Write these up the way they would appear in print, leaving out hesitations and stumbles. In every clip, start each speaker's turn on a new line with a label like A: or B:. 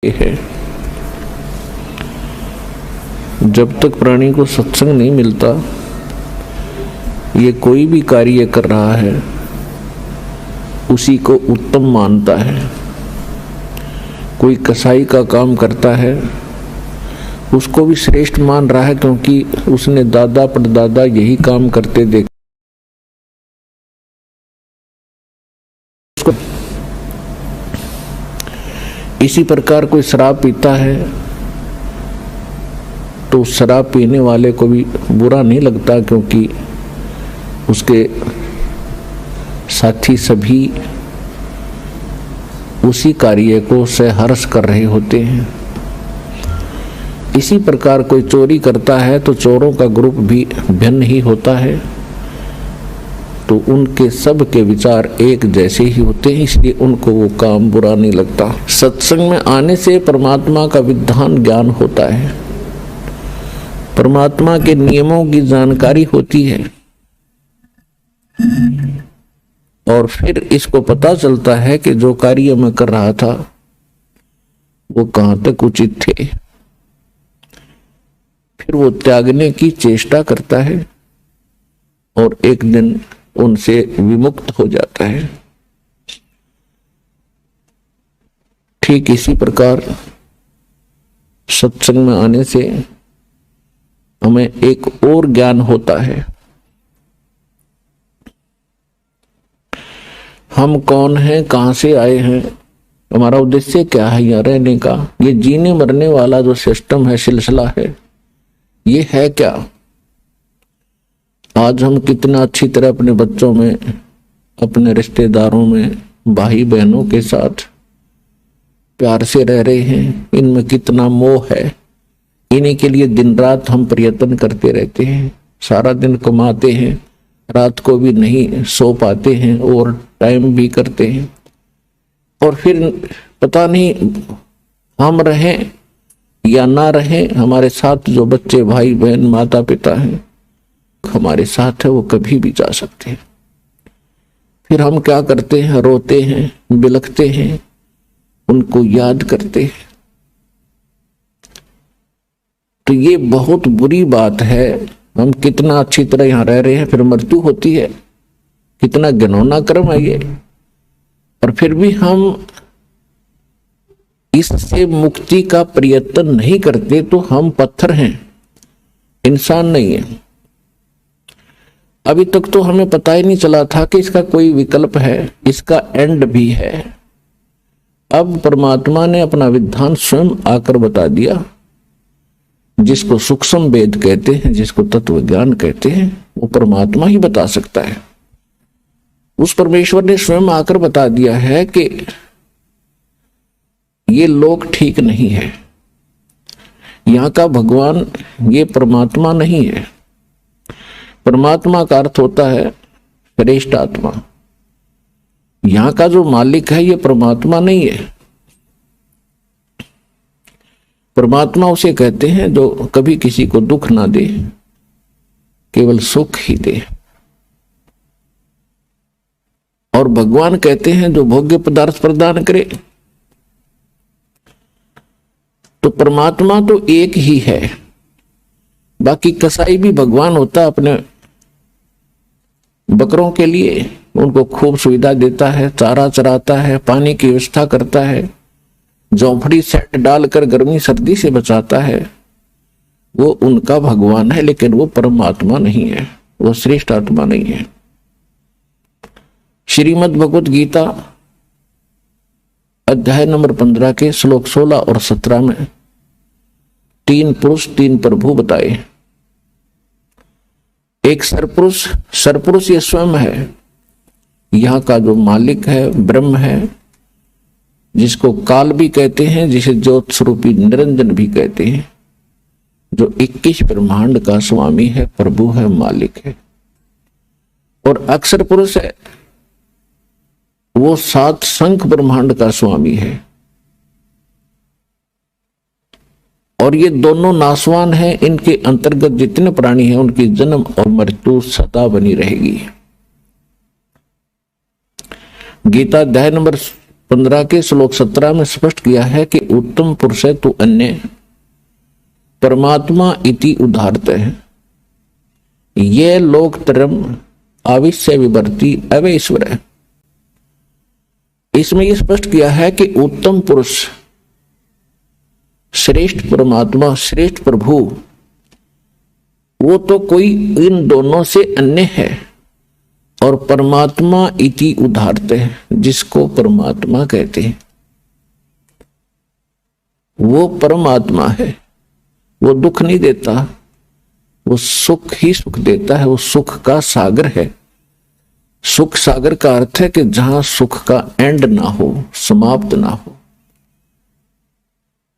A: है। जब तक प्राणी को सत्संग नहीं मिलता, ये कोई भी कार्य कर रहा है उसी को उत्तम मानता है। कोई कसाई का काम करता है उसको भी श्रेष्ठ मान रहा है, क्योंकि उसने दादा परदादा यही काम करते देखे। इसी प्रकार कोई शराब पीता है तो शराब पीने वाले को भी बुरा नहीं लगता, क्योंकि उसके साथी सभी उसी कार्य को सहर्ष कर रहे होते हैं। इसी प्रकार कोई चोरी करता है तो चोरों का ग्रुप भी भिन्न ही होता है, तो उनके सब के विचार एक जैसे ही होते हैं, इसलिए उनको वो काम बुरा नहीं लगता। सत्संग में आने से परमात्मा का विधान ज्ञान होता है, परमात्मा के नियमों की जानकारी होती है, और फिर इसको पता चलता है कि जो कार्य मैं कर रहा था वो कहां तक उचित थे। फिर वो त्यागने की चेष्टा करता है और एक दिन उनसे विमुक्त हो जाता है। ठीक इसी प्रकार सत्संग में आने से हमें एक और ज्ञान होता है। हम कौन हैं, कहां से आए हैं, हमारा उद्देश्य क्या है यहाँ रहने का। ये जीने मरने वाला जो सिस्टम है, सिलसिला है, ये है क्या। आज हम कितना अच्छी तरह अपने बच्चों में, अपने रिश्तेदारों में, भाई बहनों के साथ प्यार से रह रहे हैं। इनमें कितना मोह है, इन्हीं के लिए दिन रात हम प्रयत्न करते रहते हैं। सारा दिन कमाते हैं, रात को भी नहीं सो पाते हैं और टाइम भी करते हैं, और फिर पता नहीं हम रहें या ना रहें, हमारे साथ जो बच्चे भाई बहन माता पिता हैं हमारे साथ है, वो कभी भी जा सकते हैं। फिर हम क्या करते हैं, रोते हैं, बिलखते हैं, उनको याद करते हैं। तो ये बहुत बुरी बात है। हम कितना अच्छी तरह यहां रह रहे हैं, फिर मृत्यु होती है, कितना घिनौना कर्म है ये। और फिर भी हम इससे मुक्ति का प्रयत्न नहीं करते, तो हम पत्थर हैं, इंसान नहीं है। अभी तक तो हमें पता ही नहीं चला था कि इसका कोई विकल्प है, इसका एंड भी है। अब परमात्मा ने अपना विधान स्वयं आकर बता दिया। जिसको सूक्ष्म वेद कहते हैं, जिसको तत्व ज्ञान कहते हैं, वो परमात्मा ही बता सकता है। उस परमेश्वर ने स्वयं आकर बता दिया है कि ये लोग ठीक नहीं है, यहां का भगवान ये परमात्मा नहीं है। परमात्मा का अर्थ होता है श्रेष्ठ आत्मा। यहां का जो मालिक है ये परमात्मा नहीं है। परमात्मा उसे कहते हैं जो कभी किसी को दुख ना दे, केवल सुख ही दे। और भगवान कहते हैं जो भोग्य पदार्थ प्रदान करे। तो परमात्मा तो एक ही है। बाकी कसाई भी भगवान होता, अपने बकरों के लिए उनको खूब सुविधा देता है, चारा चराता है, पानी की व्यवस्था करता है, झोंपड़ी सेट डालकर गर्मी सर्दी से बचाता है। वो उनका भगवान है, लेकिन वो परमात्मा नहीं है, वो श्रेष्ठ आत्मा नहीं है। श्रीमद् भगवत गीता अध्याय नंबर 15 के श्लोक 16 और 17 में 3 पुरुष 3 प्रभु बताए। एक सरपुरुष, सरपुरुष ये स्वयं है, यहाँ का जो मालिक है ब्रह्म है, जिसको काल भी कहते हैं, जिसे ज्योत स्वरूपी निरंजन भी कहते हैं, जो 21 ब्रह्मांड का स्वामी है, प्रभु है, मालिक है। और अक्षर पुरुष है, वो 7 संख ब्रह्मांड का स्वामी है। और ये दोनों नासवान हैं, इनके अंतर्गत जितने प्राणी हैं उनकी जन्म और मृत्यु सदा बनी रहेगी। गीता अध्याय नंबर 15 के श्लोक 17 में स्पष्ट किया है कि उत्तम पुरुष है तो अन्य परमात्मा इति उदाहरते है, ये लोकतरम आविश्य विवर्ती अवैश्वर है। इसमें यह स्पष्ट किया है कि उत्तम पुरुष, श्रेष्ठ परमात्मा, श्रेष्ठ प्रभु, वो तो कोई इन दोनों से अन्य है। और परमात्मा इति उदाहरते हैं, जिसको परमात्मा कहते हैं, वो परमात्मा है। वो दुख नहीं देता, वो सुख ही सुख देता है। वो सुख का सागर है। सुख सागर का अर्थ है कि जहां सुख का एंड ना हो, समाप्त ना हो।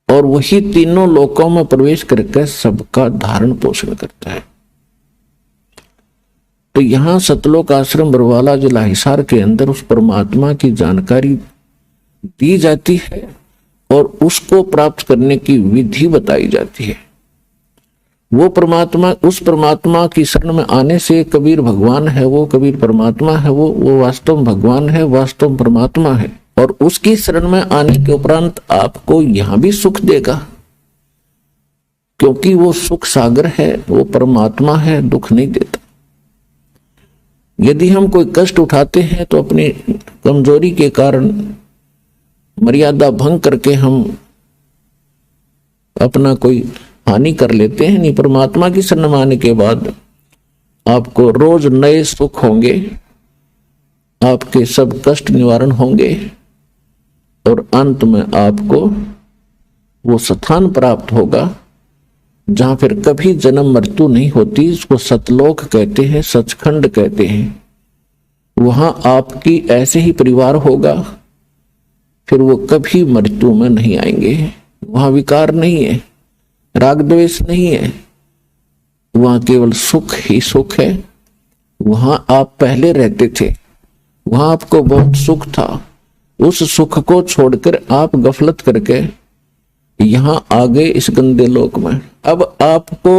A: और वही तीनों लोकों में प्रवेश करके सबका धारण पोषण करता है। तो यहां सतलोक आश्रम बरवाला जिला हिसार के अंदर उस परमात्मा की जानकारी दी जाती है और उसको प्राप्त करने की विधि बताई जाती है। वो परमात्मा, उस परमात्मा की शरण में आने से कबीर भगवान है, वो कबीर परमात्मा है, वो वास्तव में भगवान है, वास्तव में परमात्मा है। और उसकी शरण में आने के उपरांत आपको यहां भी सुख देगा, क्योंकि वो सुख सागर है, वो परमात्मा है, दुख नहीं देता। यदि हम कोई कष्ट उठाते हैं तो अपनी कमजोरी के कारण, मर्यादा भंग करके हम अपना कोई हानि कर लेते हैं। नहीं, परमात्मा की शरण में आने के बाद आपको रोज नए सुख होंगे, आपके सब कष्ट निवारण होंगे और अंत में आपको वो स्थान प्राप्त होगा जहां फिर कभी जन्म मृत्यु नहीं होती। इसको सतलोक कहते हैं, सचखंड कहते हैं। वहां आपकी ऐसे ही परिवार होगा, फिर वो कभी मृत्यु में नहीं आएंगे। वहां विकार नहीं है, राग द्वेष नहीं है, वहां केवल सुख ही सुख है। वहां आप पहले रहते थे, वहां आपको बहुत सुख था। उस सुख को छोड़कर आप गफलत करके यहां आ गए इस गंदे लोक में। अब आपको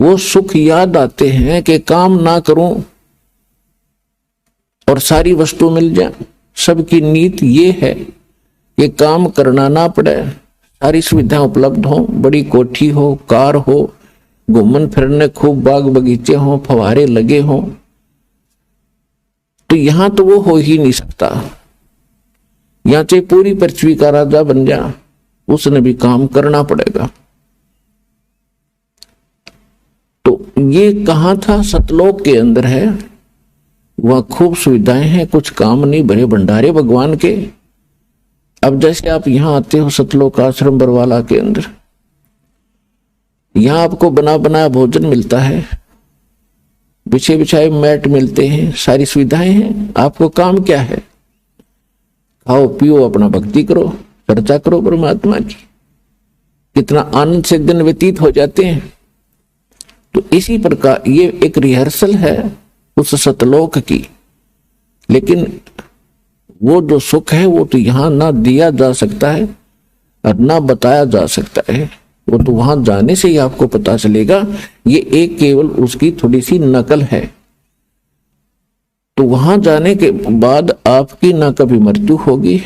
A: वो सुख याद आते हैं कि काम ना करूं और सारी वस्तु मिल जाए। सबकी नीति ये है कि काम करना ना पड़े, सारी सुविधाएं उपलब्ध हो, बड़ी कोठी हो, कार हो, घूमन फिरने खूब बाग बगीचे हो, फवारे लगे हो। तो यहां तो वो हो ही नहीं सकता। यहां चाहे पूरी पृथ्वी का राजा बन जा, उसने भी काम करना पड़ेगा। तो ये कहां था? सतलोक के अंदर है। वहां खूब सुविधाएं हैं, कुछ काम नहीं, भरे भंडारे भगवान के। अब जैसे आप यहां आते हो सतलोक आश्रम बरवाला के अंदर, यहां आपको बना बनाया भोजन मिलता है, बिछे बिछाए मैट मिलते हैं, सारी सुविधाएं हैं। आपको काम क्या है? खाओ पियो, अपना भक्ति करो, चर्चा करो परमात्मा की। कितना आनंद से दिन व्यतीत हो जाते हैं। तो इसी प्रकार ये एक रिहर्सल है उस सतलोक की। लेकिन वो जो सुख है वो तो यहां ना दिया जा सकता है और ना बताया जा सकता है। वो तो वहां जाने से ही आपको पता चलेगा। ये एक केवल उसकी थोड़ी सी नकल है। तो वहां जाने के बाद आपकी ना कभी मृत्यु होगी,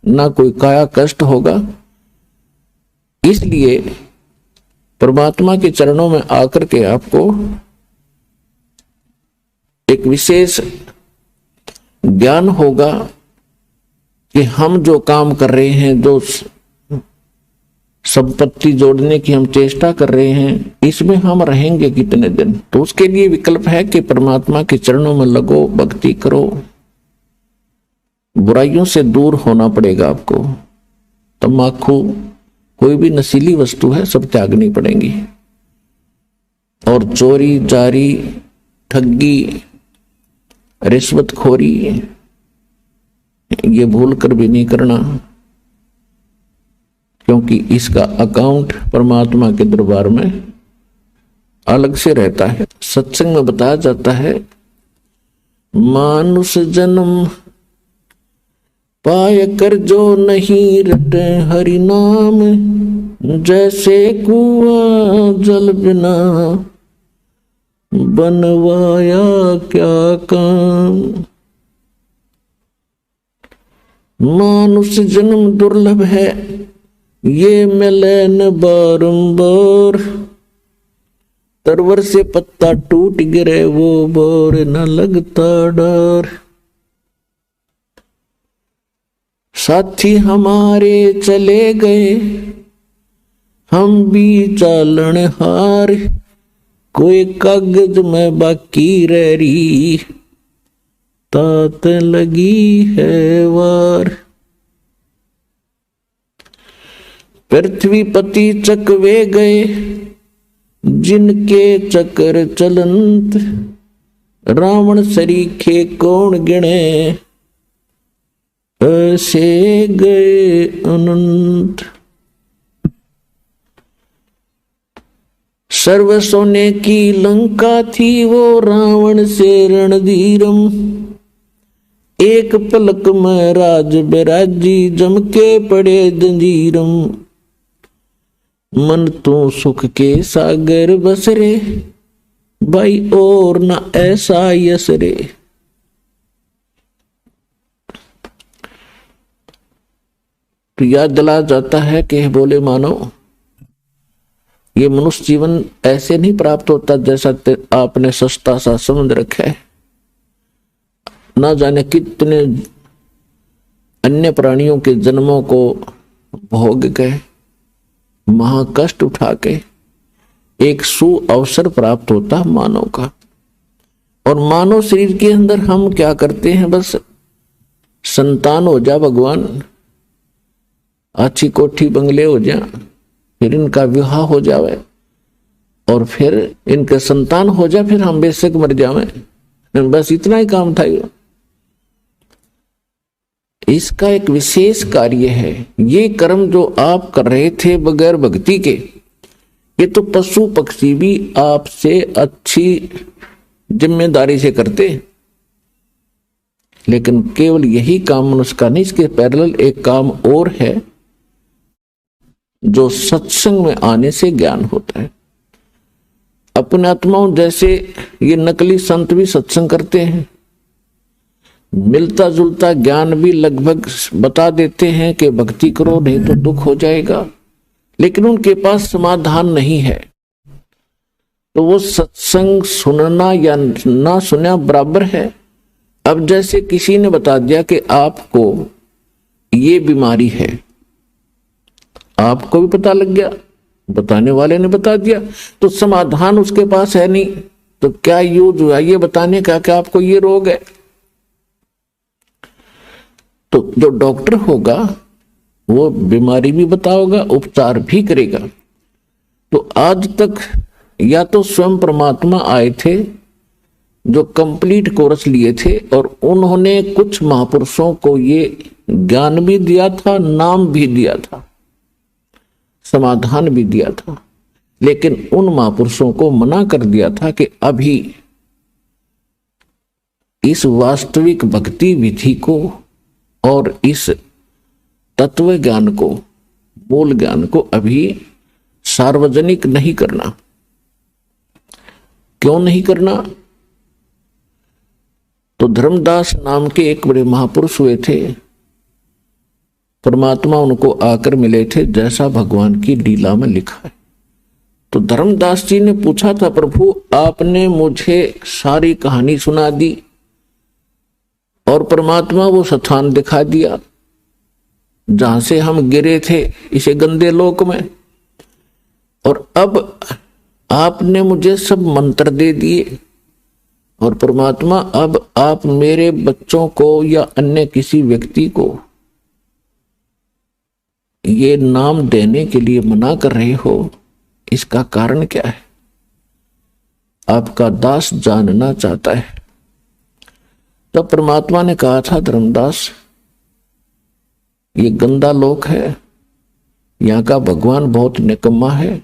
A: ना कोई काया कष्ट होगा। इसलिए परमात्मा के चरणों में आकर के आपको एक विशेष ज्ञान होगा कि हम जो काम कर रहे हैं, जो संपत्ति जोड़ने की हम चेष्टा कर रहे हैं, इसमें हम रहेंगे कितने दिन। तो उसके लिए विकल्प है कि परमात्मा के चरणों में लगो, भक्ति करो। बुराइयों से दूर होना पड़ेगा आपको। तम्बाकू, कोई भी नशीली वस्तु है, सब त्यागनी पड़ेंगी। और चोरी, जारी, ठगी, रिश्वतखोरी, ये भूल कर भी नहीं करना, क्योंकि इसका अकाउंट परमात्मा के दरबार में अलग से रहता है। सत्संग में बताया जाता है, मानुष जन्म पाय कर जो नहीं रटे हरि नाम, जैसे कुआं जल बिना बनवाया क्या काम। मानुष जन्म दुर्लभ है, ये मिले न बारंबार। तरवर से पत्ता टूट गिरे, वो बोर न लगता डर। साथी हमारे चले गए, हम भी चालन हार। कोई कागज में बाकी रह रही, तात लगी है वार। पृथ्वी पति चकवे गए, जिनके चक्र चलंत। रावण सरीखे कौन गिने, ऐसे गए अनंत। सर्व सोने की लंका थी, वो रावण से रणधीरम। एक पलक में राज बिराजी, जम के पड़े जंजीरम। मन तो सुख के सागर बसरे, भाई और न ऐसा यसरे। तो याद दिला जाता है कि बोले मानो, ये मनुष्य जीवन ऐसे नहीं प्राप्त होता जैसा आपने सस्ता सा समझ रखा है। ना जाने कितने अन्य प्राणियों के जन्मों को भोग गए, महाकष्ट उठा के एक सु अवसर प्राप्त होता मानव का। और मानव शरीर के अंदर हम क्या करते हैं, बस संतान हो जा भगवान, अच्छी कोठी बंगले हो जा, फिर इनका विवाह हो जावे और फिर इनके संतान हो जाए, फिर हम बेशक मर जावे, बस इतना ही काम था। इसका एक विशेष कार्य है। ये कर्म जो आप कर रहे थे बगैर भक्ति के, ये तो पशु पक्षी भी आपसे अच्छी जिम्मेदारी से करते, लेकिन केवल यही काम मनुष्य का नहीं, इसके पैरेलल एक काम और है जो सत्संग में आने से ज्ञान होता है। अपने आत्माओं जैसे ये नकली संत भी सत्संग करते हैं, मिलता जुलता ज्ञान भी लगभग बता देते हैं कि भक्ति करो नहीं तो दुख हो जाएगा, लेकिन उनके पास समाधान नहीं है। तो वो सत्संग सुनना या ना सुनना बराबर है। अब जैसे किसी ने बता दिया कि आपको ये बीमारी है, आपको भी पता लग गया, बताने वाले ने बता दिया, तो समाधान उसके पास है नहीं, तो क्या यूज हुआ ये बताने का कि आपको ये रोग है। तो जो डॉक्टर होगा वो बीमारी भी बताओगा, उपचार भी करेगा। तो आज तक या तो स्वयं परमात्मा आए थे जो कंप्लीट कोर्स लिए थे, और उन्होंने कुछ महापुरुषों को ये ज्ञान भी दिया था, नाम भी दिया था, समाधान भी दिया था, लेकिन उन महापुरुषों को मना कर दिया था कि अभी इस वास्तविक भक्ति विधि को और इस तत्व ज्ञान को, मूल ज्ञान को अभी सार्वजनिक नहीं करना। क्यों नहीं करना? तो धर्मदास नाम के एक बड़े महापुरुष हुए थे, परमात्मा उनको आकर मिले थे जैसा भगवान की लीला में लिखा है। तो धर्मदास जी ने पूछा था, प्रभु आपने मुझे सारी कहानी सुना दी और परमात्मा वो स्थान दिखा दिया जहां से हम गिरे थे इसे गंदे लोक में, और अब आपने मुझे सब मंत्र दे दिए, और परमात्मा अब आप मेरे बच्चों को या अन्य किसी व्यक्ति को ये नाम देने के लिए मना कर रहे हो, इसका कारण क्या है? आपका दास जानना चाहता है। तब परमात्मा ने कहा था, धर्मदास ये गंदा लोक है, यहाँ का भगवान बहुत निकम्मा है,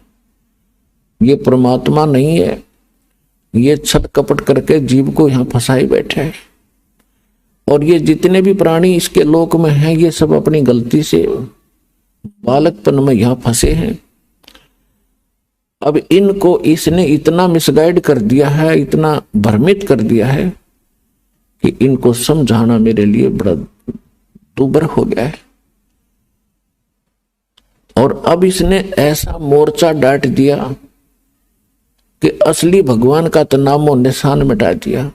A: ये परमात्मा नहीं है, ये छल कपट करके जीव को यहाँ फंसाए बैठे है, और ये जितने भी प्राणी इसके लोक में हैं ये सब अपनी गलती से बालकपन में यहां फंसे हैं। अब इनको इसने इतना मिसगाइड कर दिया है, इतना भ्रमित कर दिया है कि इनको समझाना मेरे लिए बड़ा अक्टूबर हो गया है और अब इसने ऐसा मोर्चा डांट दिया कि असली भगवान का तो नामो निशान मिटा दिया।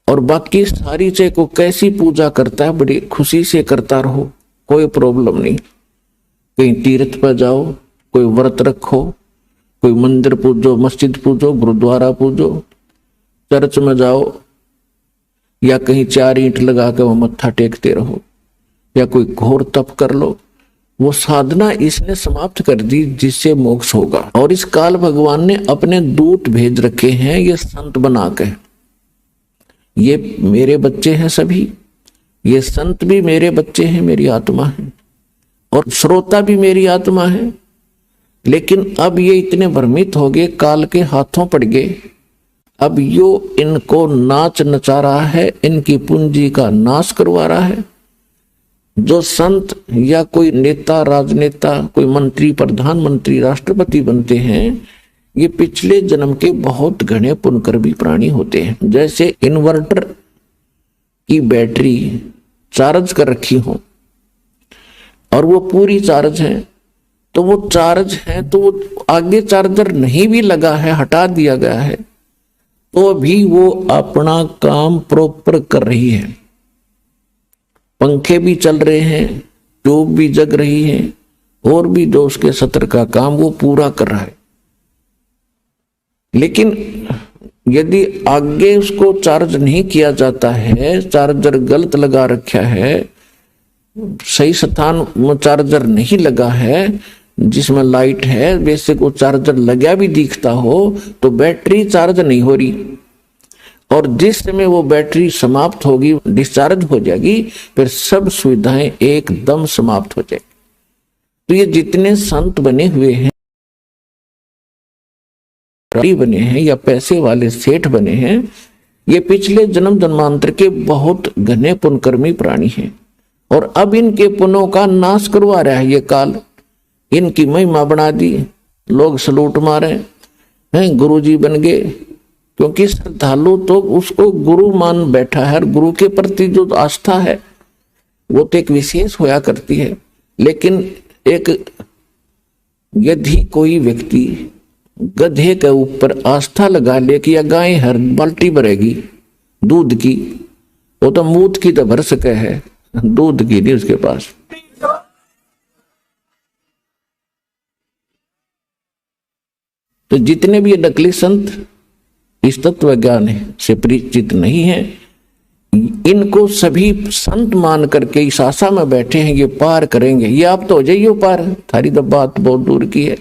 A: और बाकी सारी चाहे को कैसी पूजा करता है बड़ी खुशी से करता रहो, कोई प्रॉब्लम नहीं। कहीं तीर्थ पर जाओ, कोई व्रत रखो, कोई मंदिर पूजो, मस्जिद पूजो, गुरुद्वारा पूजो, चर्च में जाओ या कहीं 4 ईंट लगा के वह मत्था टेकते रहो या कोई घोर तप कर लो, वो साधना इसने समाप्त कर दी जिससे मोक्ष होगा। और इस काल भगवान ने अपने दूत भेज रखे हैं ये संत बना के। ये मेरे बच्चे हैं सभी, ये संत भी मेरे बच्चे हैं, मेरी आत्मा है और श्रोता भी मेरी आत्मा है। लेकिन अब ये इतने भ्रमित हो गए, काल के हाथों पड़ गए। अब यो इनको नाच नचा रहा है, इनकी पूंजी का नाश करवा रहा है। जो संत या कोई नेता, राजनेता, कोई मंत्री, प्रधानमंत्री, राष्ट्रपति बनते हैं, ये पिछले जन्म के बहुत घने पुण्यकर्मी प्राणी होते हैं। जैसे इन्वर्टर की बैटरी चार्ज कर रखी हो और वो पूरी चार्ज है, तो वो चार्ज है तो वो आगे चार्जर नहीं भी लगा है, हटा दिया गया है, तो भी वो अपना काम प्रॉपर कर रही है। पंखे भी चल रहे हैं, ट्यूब भी जग रही है और भी जो उसके सत्र का काम वो पूरा कर रहा है। लेकिन यदि आगे उसको चार्ज नहीं किया जाता है, चार्जर गलत लगा रखा है, सही स्थान में चार्जर नहीं लगा है, जिसमें लाइट है वैसे को चार्जर लगा भी दिखता हो तो बैटरी चार्ज नहीं हो रही। और जिस समय वो बैटरी समाप्त होगी, डिस्चार्ज हो जाएगी, फिर सब सुविधाएं एकदम समाप्त हो जाएगी। तो ये जितने संत बने हुए हैं, बने हैं या पैसे वाले सेठ बने हैं, ये पिछले जन्म जन्मांतर के बहुत घने पुण्यकर्मी प्राणी हैं और अब इनके पुण्यों का नाश करवा रहा है ये काल। इनकी महिमा बना दी, लोग सलूट मारे हैं, गुरु जी बन गए, क्योंकि श्रद्धालु तो उसको गुरु मान बैठा है और गुरु के प्रति जो आस्था है वो तो एक विशेष होया करती है। लेकिन एक यदि कोई व्यक्ति गधे के ऊपर आस्था लगा ले कि या गाय हर बाल्टी भरेगी दूध की, वो तो मूत की तो भर सके है, दूध की नहीं उसके पास। तो जितने भी ये नकली संत इस तत्व ज्ञान से परिचित नहीं है, इनको सभी संत मान करके इस आशा में बैठे हैं ये पार करेंगे। ये आप तो हो जाइए पार, थारी तो बात बहुत दूर की है।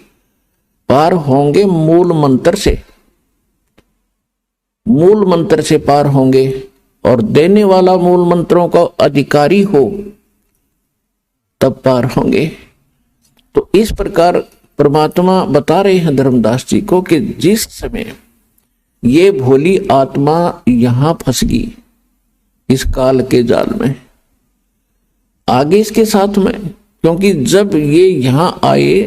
A: पार होंगे मूल मंत्र से, मूल मंत्र से पार होंगे और देने वाला मूल मंत्रों का अधिकारी हो तब पार होंगे। तो इस प्रकार परमात्मा बता रहे हैं धर्मदास जी को कि जिस समय ये भोली आत्मा यहां फंस गई इस काल के जाल में, आगे इसके साथ में, क्योंकि जब ये यहां आए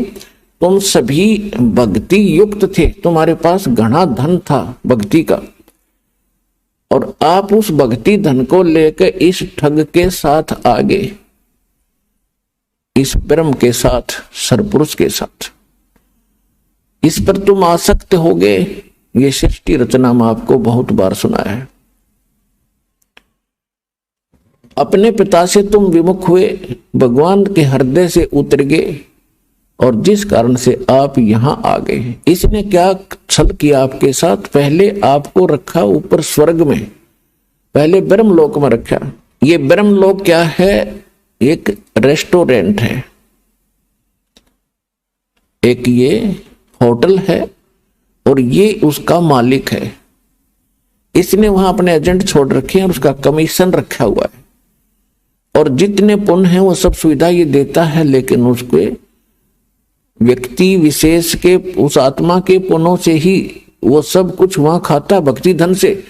A: तुम सभी भक्ति युक्त थे, तुम्हारे पास घना धन था भक्ति का, और आप उस भक्ति धन को लेकर इस ठग के साथ आगे, इस ब्रह्म के साथ, सरपुरुष के साथ, इस पर तुम आसक्त हो गए। ये सृष्टि रचना में आपको बहुत बार सुनाया है। अपने पिता से तुम विमुख हुए, भगवान के हृदय से उतर गए और जिस कारण से आप यहां आ गए। इसने क्या छल किया आपके साथ, पहले आपको रखा ऊपर स्वर्ग में, पहले ब्रह्मलोक में रखा। ये ब्रह्मलोक क्या है, एक रेस्टोरेंट है, एक ये होटल है और ये उसका मालिक है। इसने वहां अपने एजेंट छोड़ रखे हैं और उसका कमीशन रखा हुआ है और जितने पुण्य हैं वो सब सुविधा ये देता है, लेकिन उसके व्यक्ति विशेष के, उस आत्मा के पुण्यों से ही वो सब कुछ वहां खाता, भक्ति धन से।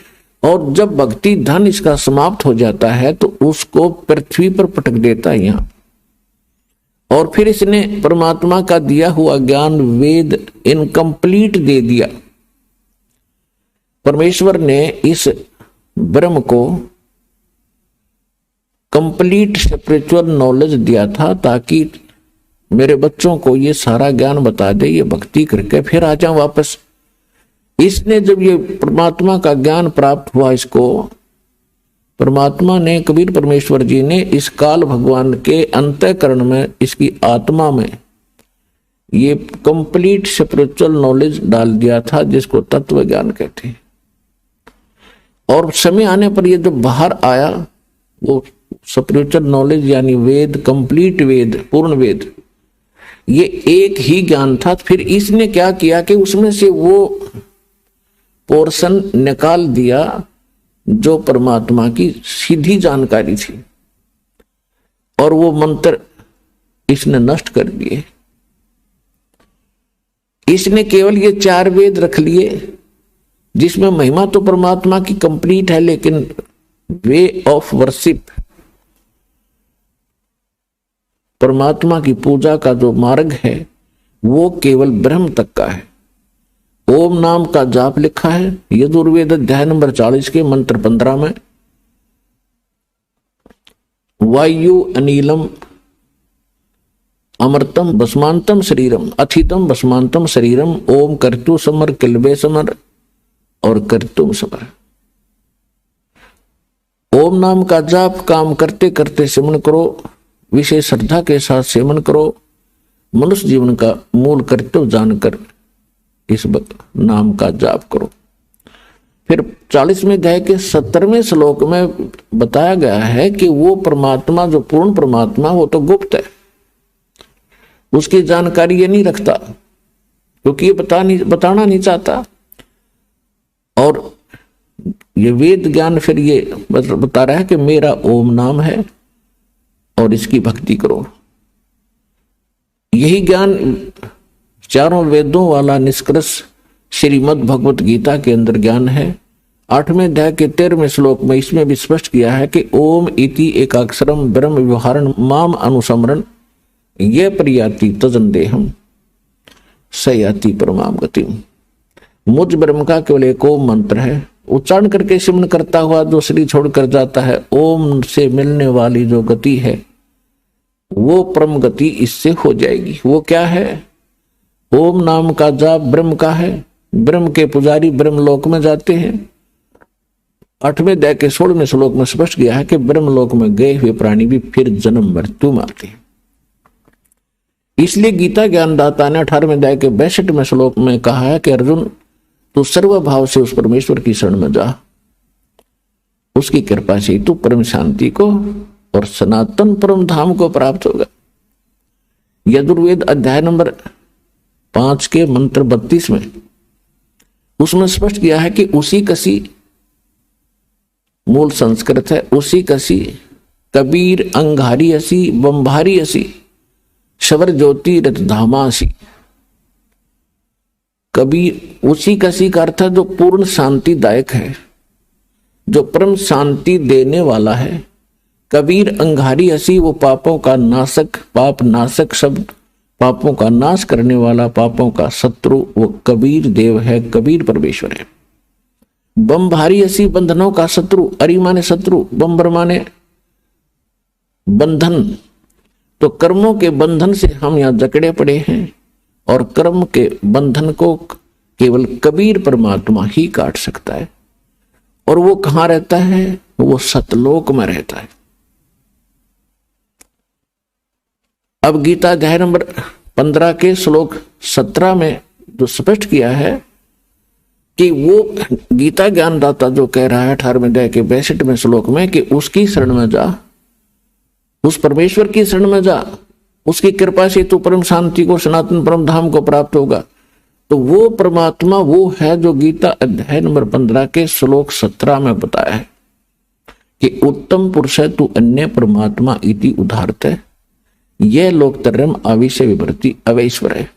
A: और जब भक्ति धन इसका समाप्त हो जाता है तो उसको पृथ्वी पर पटक देता है यहां। और फिर इसने परमात्मा का दिया हुआ ज्ञान वेद इनकम्प्लीट दे दिया। परमेश्वर ने इस ब्रह्म को कंप्लीट स्पिरिचुअल नॉलेज दिया था ताकि मेरे बच्चों को ये सारा ज्ञान बता दे, ये भक्ति करके फिर आ जाऊं वापस। इसने जब ये परमात्मा का ज्ञान प्राप्त हुआ, इसको परमात्मा ने, कबीर परमेश्वर जी ने इस काल भगवान के अंतःकरण में, इसकी आत्मा में ये कंप्लीट स्पिरिचुअल नॉलेज डाल दिया था, जिसको तत्व ज्ञान कहते हैं। और समय आने पर ये जब बाहर आया, वो स्पिरिचुअल नॉलेज यानी वेद, कंप्लीट वेद, पूर्ण वेद, ये एक ही ज्ञान था। फिर इसने क्या किया कि उसमें से वो पोर्शन निकाल दिया जो परमात्मा की सीधी जानकारी थी, और वो मंत्र इसने नष्ट कर दिए। इसने केवल ये 4 वेद रख लिए, जिसमें महिमा तो परमात्मा की कंप्लीट है, लेकिन वे ऑफ वर्शिप, परमात्मा की पूजा का जो मार्ग है वो केवल ब्रह्म तक का है। ओम नाम का जाप लिखा है यजुर्वेद अध्याय नंबर 40 के मंत्र 15 में। वायु अनिलम अमृतम भस्मांतम शरीरम अथितम भस्मांतम शरीरम ओम कर्तु समर किलबे समर और कर्तुम समर। ओम नाम का जाप काम करते करते सेवन करो, विशेष श्रद्धा के साथ सेवन करो, मनुष्य जीवन का मूल कर्तव्य जानकर इस नाम का जाप करो। फिर 40वें अध्याय के 17वें श्लोक में बताया गया है कि वो परमात्मा, जो पूर्ण परमात्मा, वो तो गुप्त है, उसकी जानकारी ये नहीं रखता, क्योंकि ये बताना नहीं चाहता। और ये वेद ज्ञान फिर ये बता रहा है कि मेरा ओम नाम है और इसकी भक्ति करो। यही ज्ञान चारों वेदों वाला निष्कर्ष श्रीमद् भगवत गीता के अंदर ज्ञान है। 8वें अध्याय के 13वें श्लोक में इसमें भी स्पष्ट किया है कि ओम इति एकाक्षरम ब्रह्म व्यवहारण माम अनुसमरण ये प्रयाति तजन देहम सयाति परमाम गतिम। मुझ ब्रह्म का केवल एक ओम मंत्र है, उच्चारण करके सिमरण करता हुआ जो शरीर छोड़कर जाता है, ओम से मिलने वाली जो गति है वो परम गति इससे हो जाएगी। वो क्या है? ओम नाम का जाप ब्रह्म का है, ब्रह्म के पुजारी ब्रह्म लोक में जाते हैं। 8वें अध्याय के 16वें श्लोक में स्पष्ट किया है कि ब्रह्म लोक में गए हुए प्राणी भी फिर जन्म मृत्यु मारते हैं। इसलिए गीता ज्ञानदाता ने 18वें अध्याय के 62वें श्लोक में कहा है कि अर्जुन तू सर्वभाव से उस परमेश्वर की शरण में जा, उसकी कृपा से तू परम शांति को और सनातन परम धाम को प्राप्त होगा। यजुर्वेद अध्याय नंबर 5 के मंत्र 32 में उसमें स्पष्ट किया है कि उसी कसी, मूल संस्कृत है, उसी कसी कबीर अंगारी असी बंभारी असी शबर ज्योति रतधामासी। कबीर उसी कसी का अर्थ है जो पूर्ण शांतिदायक है, जो परम शांति देने वाला है। कबीर अंगारी हसी वो पापों का नाशक, पाप नाशक शब्द, पापों का नाश करने वाला, पापों का शत्रु वो कबीर देव है, कबीर परमेश्वर है। बंभारी हसी बंधनों का शत्रु, अरि माने शत्रु, बंबर माने बंधन। तो कर्मों के बंधन से हम यहाँ जकड़े पड़े हैं और कर्म के बंधन को केवल कबीर परमात्मा ही काट सकता है। और वो कहाँ रहता है? वो सतलोक में रहता है। अब गीता अध्याय नंबर 15 के श्लोक 17 में जो स्पष्ट किया है कि वो गीता ज्ञानदाता जो कह रहा है 18वें अध्याय के 62वें श्लोक में कि उसकी शरण में जा, उस परमेश्वर की शरण में जा, उसकी कृपा से तू परम शांति को, सनातन परम धाम को प्राप्त होगा। तो वो परमात्मा वो है जो गीता अध्याय नंबर 15 के श्लोक 17 में बताया है कि उत्तम पुरुष है तू अन्य परमात्मा इति उदाहरत है, यह लोकतरम आविष्य विभर्ति अवैश्वर है।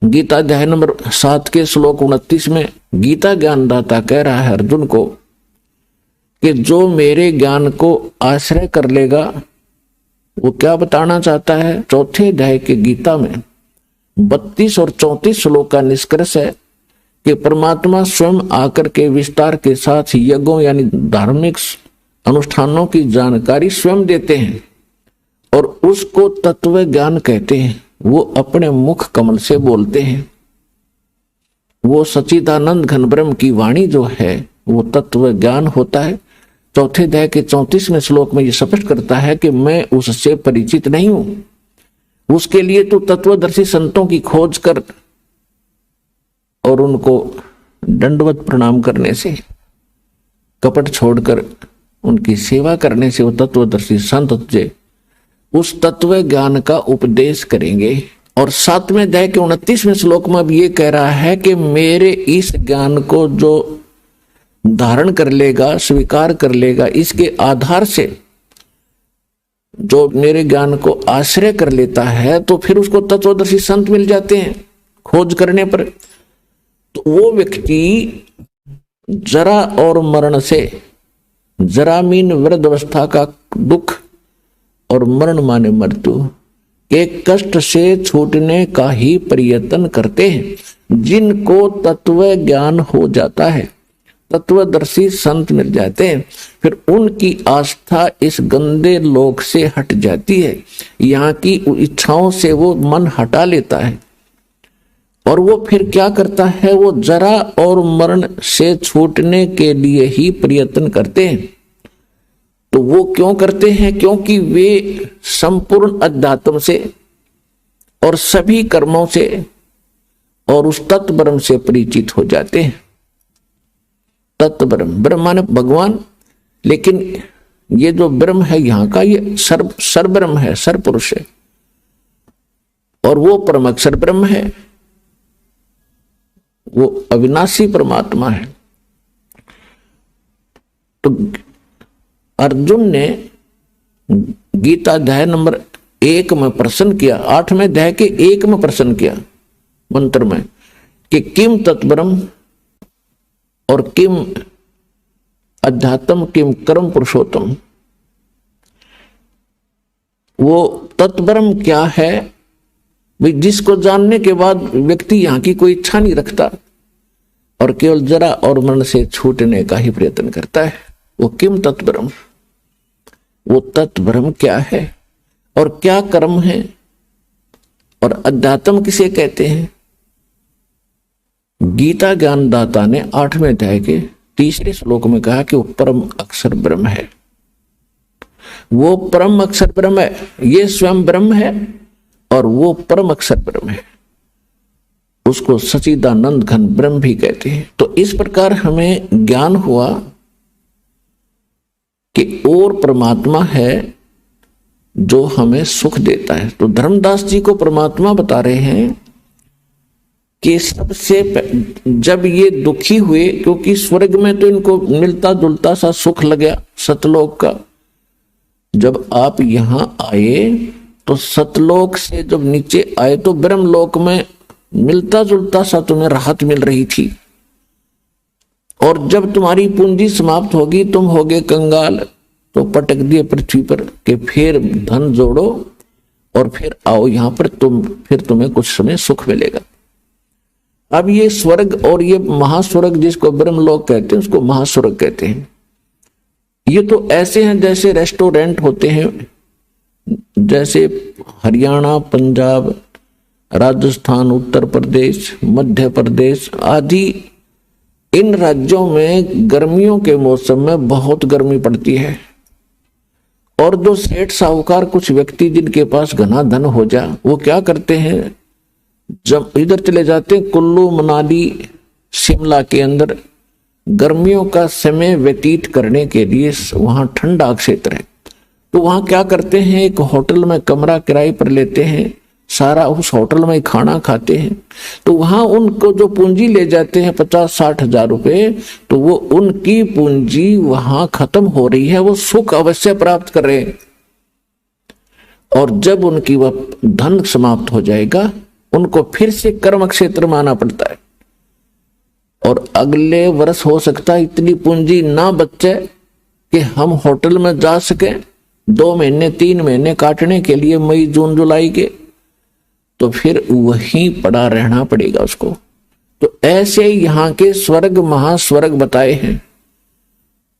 A: गीता अध्याय नंबर 7 के श्लोक 29 में गीता ज्ञानदाता कह रहा है अर्जुन को कि जो मेरे ज्ञान को आश्रय कर लेगा, वो क्या बताना चाहता है? चौथे अध्याय के गीता में 32 और 34 श्लोक का निष्कर्ष है कि परमात्मा स्वयं आकर के विस्तार के साथ यज्ञों यानी धार्मिक अनुष्ठानों की जानकारी स्वयं देते हैं और उसको तत्व ज्ञान कहते हैं। वो अपने मुख कमल से बोलते हैं। वो सच्चिदानंद घन ब्रह्म की वाणी जो है वो तत्व ज्ञान होता है। चौथे अध्याय के 34वें श्लोक में ये स्पष्ट करता है कि मैं उससे परिचित नहीं हूं। उसके लिए तो तत्वदर्शी संतों की खोज कर और उनको दंडवत प्रणाम करने से, कपट छोड़कर उनकी सेवा करने से वो तत्वदर्शी संत तुझे उस तत्व ज्ञान का उपदेश करेंगे। और 7वें अध्याय के 29वें श्लोक में अब ये कह रहा है कि मेरे इस ज्ञान को जो धारण कर लेगा, स्वीकार कर लेगा, इसके आधार से जो मेरे ज्ञान को आश्रय कर लेता है तो फिर उसको तत्वदर्शी संत मिल जाते हैं खोज करने पर। तो वो व्यक्ति जरा और मरण से, जरा मीन वृद्ध अवस्था का दुख और मरण माने मृत्यु के कष्ट से छूटने का ही प्रयत्न करते हैं। जिनको तत्व ज्ञान हो जाता है, तत्वदर्शी संत मिल जाते हैं, फिर उनकी आस्था इस गंदे लोक से हट जाती है। यहाँ की इच्छाओं से वो मन हटा लेता है और वो फिर क्या करता है, वो जरा और मरण से छूटने के लिए ही प्रयत्न करते हैं। तो वो क्यों करते हैं? क्योंकि वे संपूर्ण अध्यात्म से और सभी कर्मों से और उस तत्व ब्रह्म से परिचित हो जाते हैं। तत्व ब्रह्म, ब्रह्म माने भगवान, लेकिन ये जो ब्रह्म है यहाँ का ये सर्व ब्रह्म है, सर्व पुरुष है और वो परम अक्षर ब्रह्म है, वो अविनाशी परमात्मा है। तो अर्जुन ने गीता अध्याय नंबर 1 में प्रश्न किया, 8वें अध्याय के 1 में प्रश्न किया मंत्र में कि किम तत्ब्रह्म और किम अध्यात्म किम कर्म पुरुषोत्तम। वो तत्ब्रह्म क्या है जिसको जानने के बाद व्यक्ति यहाँ की कोई इच्छा नहीं रखता और केवल जरा और मरण से छूटने का ही प्रयत्न करता है। वो किम तत्ब्रह्म, वो तत्ब्रह्म क्या है और क्या कर्म है और अध्यात्म किसे कहते हैं। गीता ज्ञानदाता ने 8वें अध्याय के 3रे श्लोक में कहा कि वो परम अक्षर ब्रह्म है। वो परम अक्षर ब्रह्म है, ये स्वयं ब्रह्म है और वो परम अक्षर ब्रह्म है, उसको सच्चिदानंद घन ब्रह्म भी कहते हैं। तो इस प्रकार हमें ज्ञान हुआ कि और परमात्मा है जो हमें सुख देता है। तो धर्मदास जी को परमात्मा बता रहे हैं कि सबसे जब ये दुखी हुए, क्योंकि स्वर्ग में तो इनको मिलता जुलता सा सुख लगा सतलोक का, जब आप यहां आए तो सतलोक से जब नीचे आए तो ब्रह्मलोक में मिलता जुलता सा तुम्हें राहत मिल रही थी। और जब तुम्हारी पूंजी समाप्त होगी, तुम होगे कंगाल, तो पटक दिए पृथ्वी पर कि फिर धन जोड़ो और फिर आओ यहां पर, फिर तुम्हें कुछ समय सुख मिलेगा। अब ये स्वर्ग और ये महास्वर्ग जिसको ब्रह्मलोक कहते हैं उसको महास्वर्ग कहते हैं। ये तो ऐसे हैं जैसे रेस्टोरेंट होते हैं, जैसे हरियाणा, पंजाब, राजस्थान, उत्तर प्रदेश, मध्य प्रदेश आदि इन राज्यों में गर्मियों के मौसम में बहुत गर्मी पड़ती है और जो सेठ साहूकार कुछ व्यक्ति जिनके पास घना धन हो जा, वो क्या करते हैं, जब इधर चले जाते हैं कुल्लू, मनाली, शिमला के अंदर गर्मियों का समय व्यतीत करने के लिए, वहां ठंडा क्षेत्र है, तो वहां क्या करते हैं, एक होटल में कमरा किराए पर लेते हैं, सारा उस होटल में खाना खाते हैं। तो वहां उनको जो पूंजी ले जाते हैं 50-60 हजार रुपए, तो वो उनकी पूंजी वहां खत्म हो रही है, वो सुख अवश्य प्राप्त कर रहे हैं। और जब उनकी वह धन समाप्त हो जाएगा, उनको फिर से कर्म क्षेत्र में आना पड़ता है और अगले वर्ष हो सकता है इतनी पूंजी ना बचे कि हम होटल में जा सके 2 महीने 3 महीने काटने के लिए, मई जून जुलाई के, तो फिर वहीं पड़ा रहना पड़ेगा उसको। तो ऐसे यहाँ के स्वर्ग महास्वर्ग बताए हैं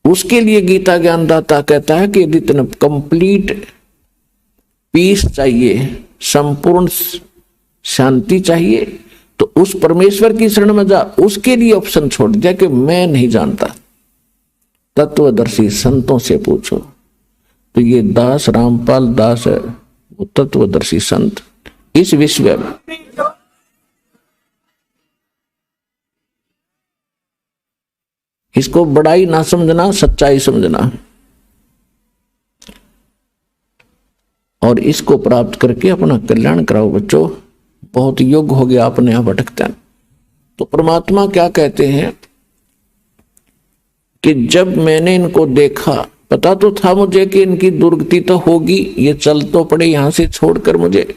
A: उसके लिए गीता ज्ञानदाता कहता है कि यदि तुम्हें कंप्लीट पीस चाहिए, संपूर्ण शांति चाहिए, तो उस परमेश्वर की शरण में जा। उसके लिए ऑप्शन छोड़ दिया कि मैं नहीं जानता, तत्वदर्शी संतों से पूछो। तो ये दास रामपाल दास है, वो तत्वदर्शी संत इस विश्व में। इसको बड़ाई ना समझना, सच्चाई समझना, और इसको प्राप्त करके अपना कल्याण कराओ बच्चों। बहुत योग्य हो गया अपने आप भटकते हैं। तो परमात्मा क्या कहते हैं कि जब मैंने इनको देखा, पता तो था मुझे कि इनकी दुर्गति तो होगी, ये चल तो पड़े यहां से छोड़कर मुझे,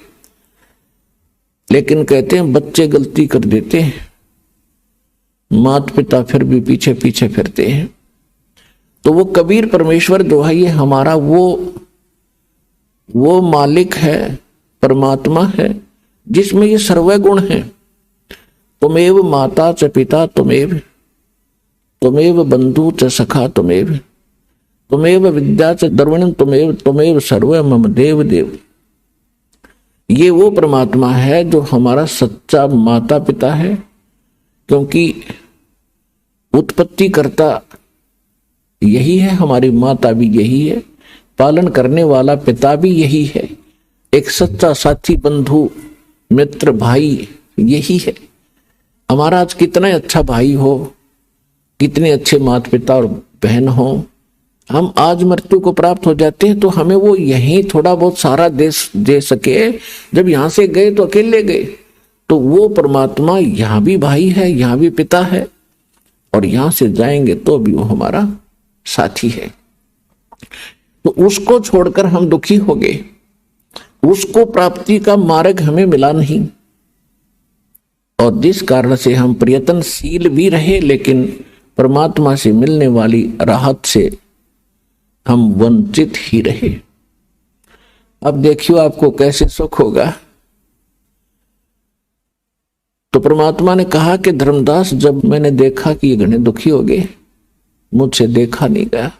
A: लेकिन कहते हैं बच्चे गलती कर देते हैं, माता पिता फिर भी पीछे पीछे फिरते हैं। तो वो कबीर परमेश्वर जो है ये हमारा वो मालिक है, परमात्मा है, जिसमें ये सर्व गुण है। तुमेव माता च पिता तुमेव, तुमेव बंधु च सखा तुमेव, तुमेव विद्या च द्रविणम तुमेव, तुमेव सर्व मम देव देव। ये वो परमात्मा है जो हमारा सच्चा माता पिता है, क्योंकि उत्पत्ति करता यही है, हमारी माता भी यही है, पालन करने वाला पिता भी यही है, एक सच्चा साथी बंधु मित्र भाई यही है। हमारा आज कितना अच्छा भाई हो, कितने अच्छे माता पिता और बहन हो, हम आज मृत्यु को प्राप्त हो जाते हैं तो हमें वो यहीं थोड़ा बहुत सारा दे सके। जब यहां से गए तो अकेले गए, तो वो परमात्मा यहां भी भाई है, यहां भी पिता है, और यहां से जाएंगे तो भी वो हमारा साथी है। तो उसको छोड़कर हम दुखी हो गए, उसको प्राप्ति का मार्ग हमें मिला नहीं, और जिस कारण से हम प्रयत्नशील भी रहे, लेकिन परमात्मा से मिलने वाली राहत से हम वंचित ही रहे। अब देखियो आपको कैसे सुख होगा। तो परमात्मा ने कहा कि धर्मदास, जब मैंने देखा कि ये घने दुखी हो गए, मुझसे देखा नहीं गया,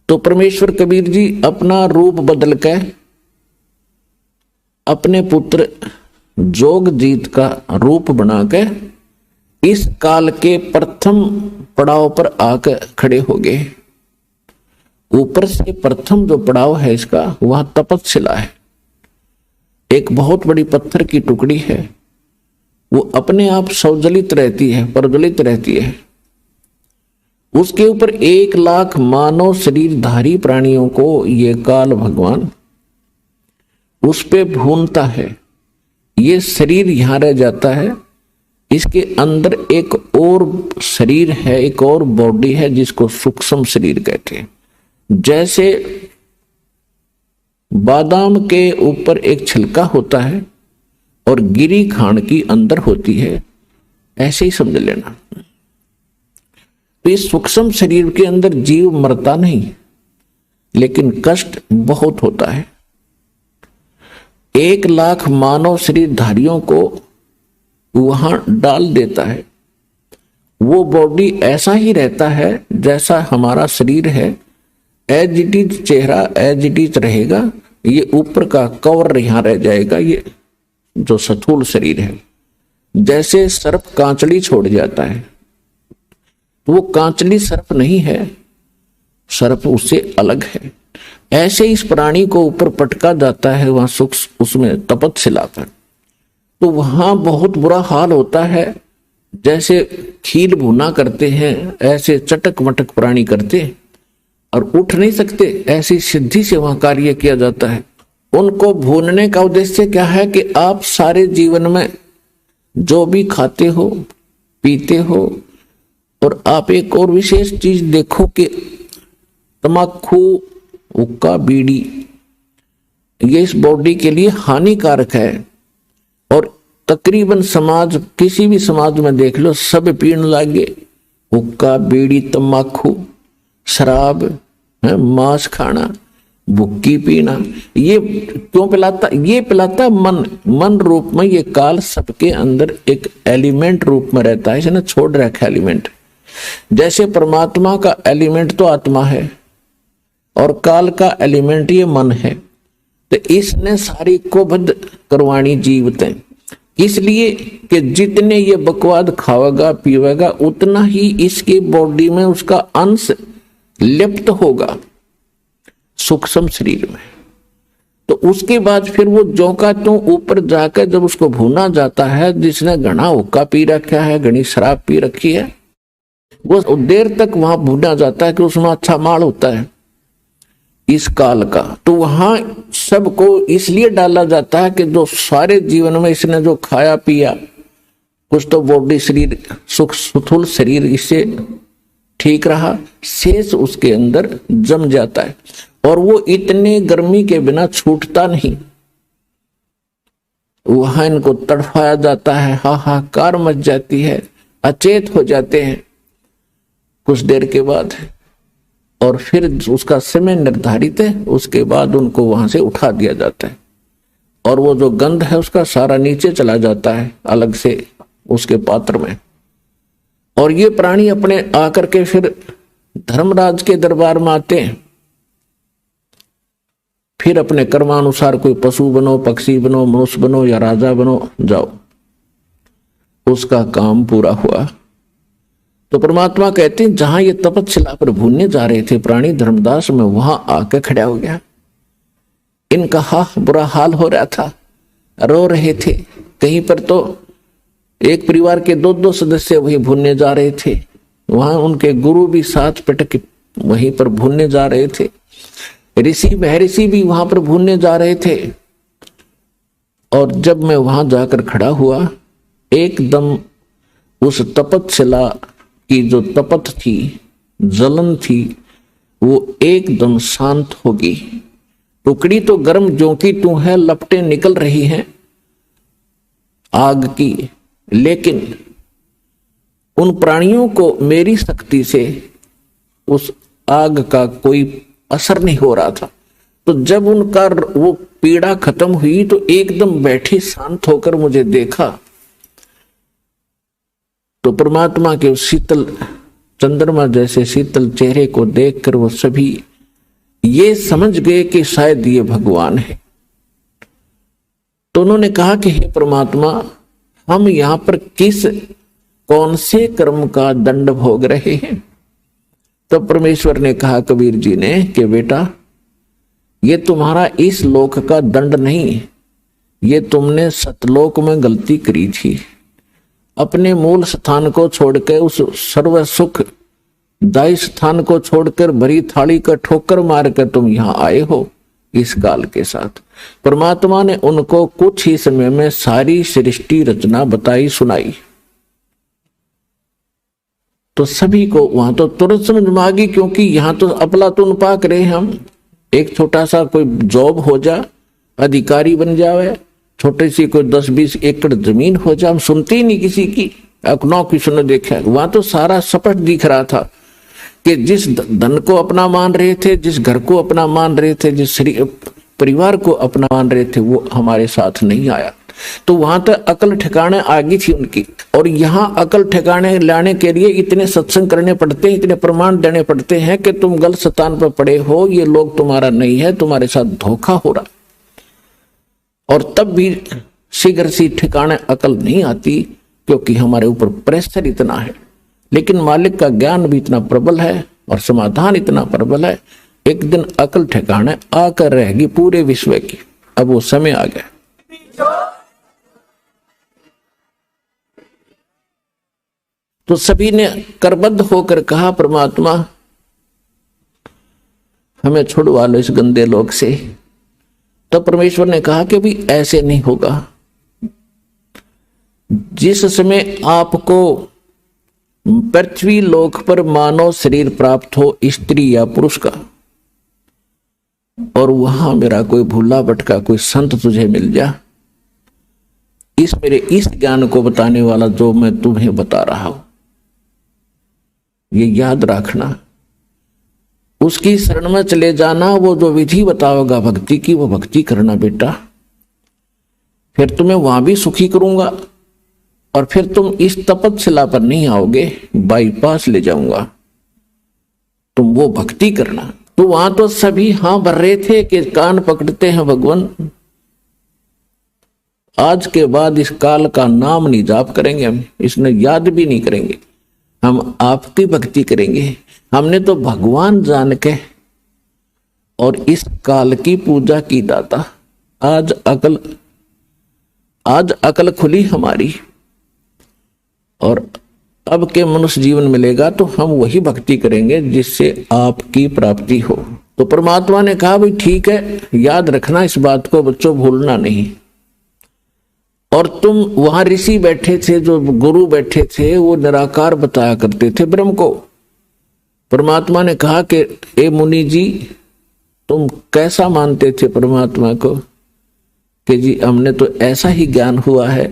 A: तो परमेश्वर कबीर जी अपना रूप बदल के अपने पुत्र जोगजीत का रूप बनाकर इस काल के प्रथम पड़ाव पर आकर खड़े हो गए। ऊपर से प्रथम जो पड़ाव है इसका, वह तपतशिला है। एक बहुत बड़ी पत्थर की टुकड़ी है, वो अपने आप सौजलित रहती है, प्रज्वलित रहती है। उसके ऊपर 1,00,000 मानव शरीरधारी प्राणियों को ये काल भगवान उस पे भूनता है। ये शरीर यहां रह जाता है, इसके अंदर एक और शरीर है, एक और बॉडी है जिसको सूक्ष्म शरीर कहते हैं। जैसे बादाम के ऊपर एक छिलका होता है और गिरी खांड की अंदर होती है, ऐसे ही समझ लेना। तो इस सूक्ष्म शरीर के अंदर जीव मरता नहीं, लेकिन कष्ट बहुत होता है। 1,00,000 मानव शरीरधारियों को वहां डाल देता है। वो बॉडी ऐसा ही रहता है जैसा हमारा शरीर है, एज इट इज चेहरा एज इट इज रहेगा, ये ऊपर का कवर यहां रह जाएगा, ये जो स्थूल शरीर है। जैसे सर्प कांचली छोड़ जाता है, तो वो कांचली सर्प नहीं है, सर्प उससे अलग है। ऐसे इस प्राणी को ऊपर पटका जाता है वहां सूक्ष्म, उसमें तपतशिला पर, तो वहां बहुत बुरा हाल होता है। जैसे खील भुना करते हैं, ऐसे चटक मटक प्राणी करते और उठ नहीं सकते, ऐसी सिद्धि से वहां कार्य किया जाता है। उनको भूनने का उद्देश्य क्या है कि आप सारे जीवन में जो भी खाते हो पीते हो, और आप एक और विशेष चीज देखो कि तम्बाकू, हुक्का, बीड़ी, ये इस बॉडी के लिए हानिकारक है। और तकरीबन समाज, किसी भी समाज में देख लो, सब पीने लगे हुक्का, बीड़ी, तम्बाकू, शराब, मांस खाना, भुक्की पीना। ये क्यों पिलाता? ये पिलाता मन रूप में। ये काल सबके अंदर एक एलिमेंट रूप में रहता है, इसने छोड़ रखा एलिमेंट। जैसे परमात्मा का एलिमेंट तो आत्मा है और काल का एलिमेंट ये मन है, तो इसने सारी को बद्ध करवाणी जीवते, इसलिए कि जितने ये बकवाद खावेगा पीवेगा उतना ही इसकी बॉडी में उसका अंश लिप्त होगा सूक्ष्म शरीर में। तो उसके बाद फिर वो जो का त्यों ऊपर जाकर जब उसको भूना जाता है, जिसने घना हुक्का पी रखा है, घनी शराब पी रखी है, वो देर तक वहां भूना जाता है कि उसमें अच्छा माल होता है इस काल का। तो वहां सबको इसलिए डाला जाता है कि जो सारे जीवन में इसने जो खाया पिया, कुछ तो बॉडी शरीर सुख स्थूल शरीर इससे ठीक रहा, शेष उसके अंदर जम जाता है और वो इतने गर्मी के बिना छूटता नहीं। वहां इनको तड़फाया जाता है, हाहाकार मच जाती है, अचेत हो जाते हैं कुछ देर के बाद, और फिर उसका समय निर्धारित है, उसके बाद उनको वहां से उठा दिया जाता है और वो जो गंध है उसका सारा नीचे चला जाता है अलग से उसके पात्र में। और ये प्राणी अपने आकर के फिर धर्मराज के दरबार में आते हैं, फिर अपने कर्मानुसार कोई पशु बनो, पक्षी बनो, मनुष्य बनो या राजा बनो, जाओ, उसका काम पूरा हुआ। तो परमात्मा कहते हैं जहां ये तपस्या पर भूनने जा रहे थे प्राणी धर्मदास में, वहां आके खड़ा हो गया। इनका बुरा हाल हो रहा था, रो रहे थे। कहीं पर तो एक परिवार के दो दो सदस्य वहीं भूनने जा रहे थे, वहां उनके गुरु भी साथ पटक वहीं पर भूनने जा रहे थे, ऋषि महर्षि भी वहां पर भूनने जा रहे थे। और जब मैं वहां जाकर खड़ा हुआ, एकदम उस तपस्या की जो तपत थी, जलन थी, वो एकदम शांत होगी। टुकड़ी तो गर्म जो की तू है, लपटें निकल रही हैं आग की, लेकिन उन प्राणियों को मेरी शक्ति से उस आग का कोई असर नहीं हो रहा था। तो जब उनका वो पीड़ा खत्म हुई तो एकदम बैठे शांत होकर मुझे देखा, तो परमात्मा के शीतल चंद्रमा जैसे शीतल चेहरे को देखकर वो सभी ये समझ गए कि शायद ये भगवान है। तो उन्होंने कहा कि हे परमात्मा, हम यहां पर कौन से कर्म का दंड भोग रहे हैं? तो परमेश्वर ने कहा कबीर जी ने कि बेटा, ये तुम्हारा इस लोक का दंड नहीं, ये तुमने सतलोक में गलती करी थी। अपने मूल स्थान को छोड़कर, उस सर्व सुख दायी स्थान को छोड़कर भरी थाली का ठोकर मारकर तुम यहां आए हो इस काल के साथ। परमात्मा ने उनको कुछ ही समय में सारी सृष्टि रचना बताई सुनाई। तो सभी को वहां तो तुरंत समझ में आ गई, क्योंकि यहां तो अपलातून पाक रहे हम। एक छोटा सा कोई जॉब हो जा, अधिकारी बन जावे, छोटी सी कोई 10-20 एकड़ जमीन हो जाए, हम सुनते ही नहीं किसी की, अखनौ किसी ने देखा। वहां तो सारा सपट दिख रहा था कि जिस धन को अपना मान रहे थे, जिस घर को अपना मान रहे थे, जिस परिवार को अपना मान रहे थे, वो हमारे साथ नहीं आया। तो वहां तक अकल ठिकाने आ गई थी उनकी। और यहाँ अकल ठिकाने लाने के लिए इतने सत्संग करने पड़ते हैं, इतने प्रमाण देने पड़ते हैं कि तुम गलत स्थान पर पड़े हो, ये लोग तुम्हारा नहीं है, तुम्हारे साथ धोखा हो रहा। और तब भी शीघ्र सी ठिकाने अकल नहीं आती, क्योंकि हमारे ऊपर प्रेशर इतना है। लेकिन मालिक का ज्ञान भी इतना प्रबल है और समाधान इतना प्रबल है, एक दिन अकल ठिकाने आकर रहेगी पूरे विश्व की। अब वो समय आ गया। तो सभी ने करबद्ध होकर कहा, परमात्मा हमें छुड़वा लो इस गंदे लोक से। तो परमेश्वर ने कहा कि भी ऐसे नहीं होगा। जिस समय आपको पृथ्वी लोक पर मानव शरीर प्राप्त हो, स्त्री या पुरुष का, और वहां मेरा कोई भूला भटका कोई संत तुझे मिल जा, मेरे इस ज्ञान को बताने वाला जो मैं तुम्हें बता रहा हूं, ये याद रखना, उसकी शरण में चले जाना। वो जो विधि बताओगा भक्ति की, वो भक्ति करना बेटा, फिर तुम्हें वहां भी सुखी करूंगा और फिर तुम इस तपस्या पर नहीं आओगे, बाईपास ले जाऊंगा, तुम वो भक्ति करना। तो वहां तो सभी हां भर रहे थे कि कान पकड़ते हैं भगवान, आज के बाद इस काल का नाम नहीं जाप करेंगे, हम इसने याद भी नहीं करेंगे, हम आपकी भक्ति करेंगे। हमने तो भगवान जान के और इस काल की पूजा की दाता। आज अकल खुली हमारी, और अब के मनुष्य जीवन मिलेगा तो हम वही भक्ति करेंगे जिससे आपकी प्राप्ति हो। तो परमात्मा ने कहा भाई ठीक है, याद रखना इस बात को बच्चों, भूलना नहीं। और तुम वहां ऋषि बैठे थे, जो गुरु बैठे थे, वो निराकार बताया करते थे ब्रह्म को। परमात्मा ने कहा कि ए मुनि जी, तुम कैसा मानते थे परमात्मा को? कि जी हमने तो ऐसा ही ज्ञान हुआ है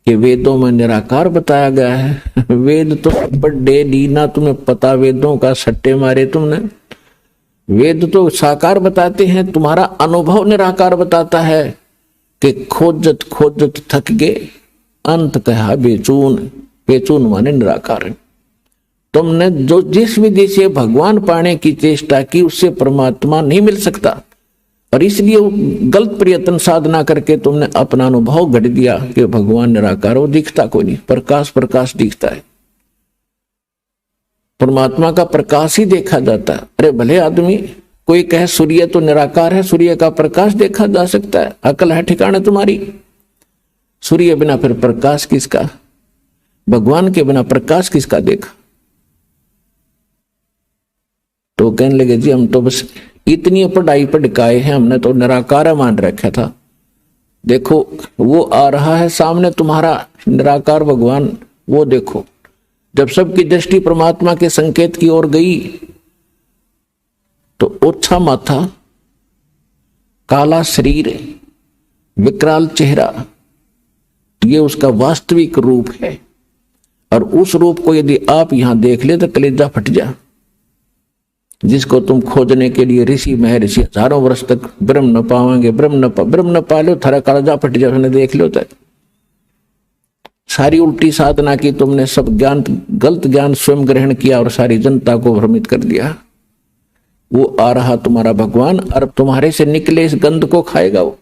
A: कि वेदों में निराकार बताया गया है। वेद तो बड़े लीना, तुम्हें पता वेदों का सट्टे मारे तुमने। वेद तो साकार बताते हैं, तुम्हारा अनुभव निराकार बताता है कि खोजत खोजत थक गए, अंत कहा बेचून। बेचून माने निराकार है। तुमने जो जिस विधि से भगवान पाने की चेष्टा की उससे परमात्मा नहीं मिल सकता, और इसलिए गलत प्रयत्न साधना करके तुमने अपना अनुभव गढ़ दिया कि भगवान निराकार, वो दिखता कोई नहीं, प्रकाश दिखता है। परमात्मा का प्रकाश ही देखा जाता है। अरे भले आदमी कोई कहे सूर्य तो निराकार है, सूर्य का प्रकाश देखा जा सकता है, अकल है ठिकाने तुम्हारी? सूर्य बिना फिर प्रकाश किसका? भगवान के बिना प्रकाश किसका देखा? तो कहने लगे जी हम तो बस इतनी पढ़ाई पढ़काए हैं, हमने तो निराकार मान रखा था। देखो वो आ रहा है सामने तुम्हारा निराकार भगवान, वो देखो। जब सबकी दृष्टि परमात्मा के संकेत की ओर गई तो ओछा माथा, काला शरीर, विकराल चेहरा, ये उसका वास्तविक रूप है। और उस रूप को यदि आप यहां देख ले तो कलेजा फट जा। जिसको तुम खोजने के लिए ऋषि महर्षि हजारों वर्ष तक ब्रह्म न पावांगे, ब्रह्म न पा लो, थारा कलेजा फट जा, देख लो। तक सारी उल्टी साधना की तुमने, सब ज्ञान गलत ज्ञान स्वयं ग्रहण किया और सारी जनता को भ्रमित कर दिया। वो आ रहा तुम्हारा भगवान, और तुम्हारे से निकले इस गंध को खाएगा वो।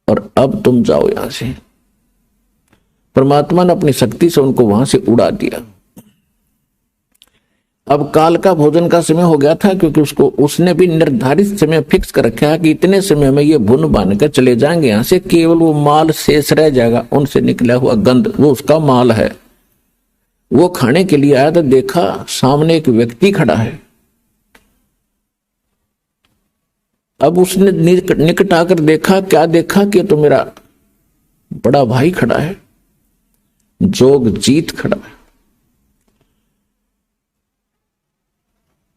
A: और अब तुम जाओ यहां से। परमात्मा ने अपनी शक्ति से उनको वहां से उड़ा दिया। अब काल का भोजन का समय हो गया था, क्योंकि उसने भी निर्धारित समय फिक्स कर रखा है कि इतने समय में ये भुन बांध कर चले जाएंगे यहां से, केवल वो माल शेष रह जाएगा, उनसे निकला हुआ गंध, वो उसका माल है। वो खाने के लिए आया तो देखा सामने एक व्यक्ति खड़ा है। अब उसने निकट आकर देखा, क्या देखा कि तो मेरा बड़ा भाई खड़ा है, जोगजीत खड़ा है।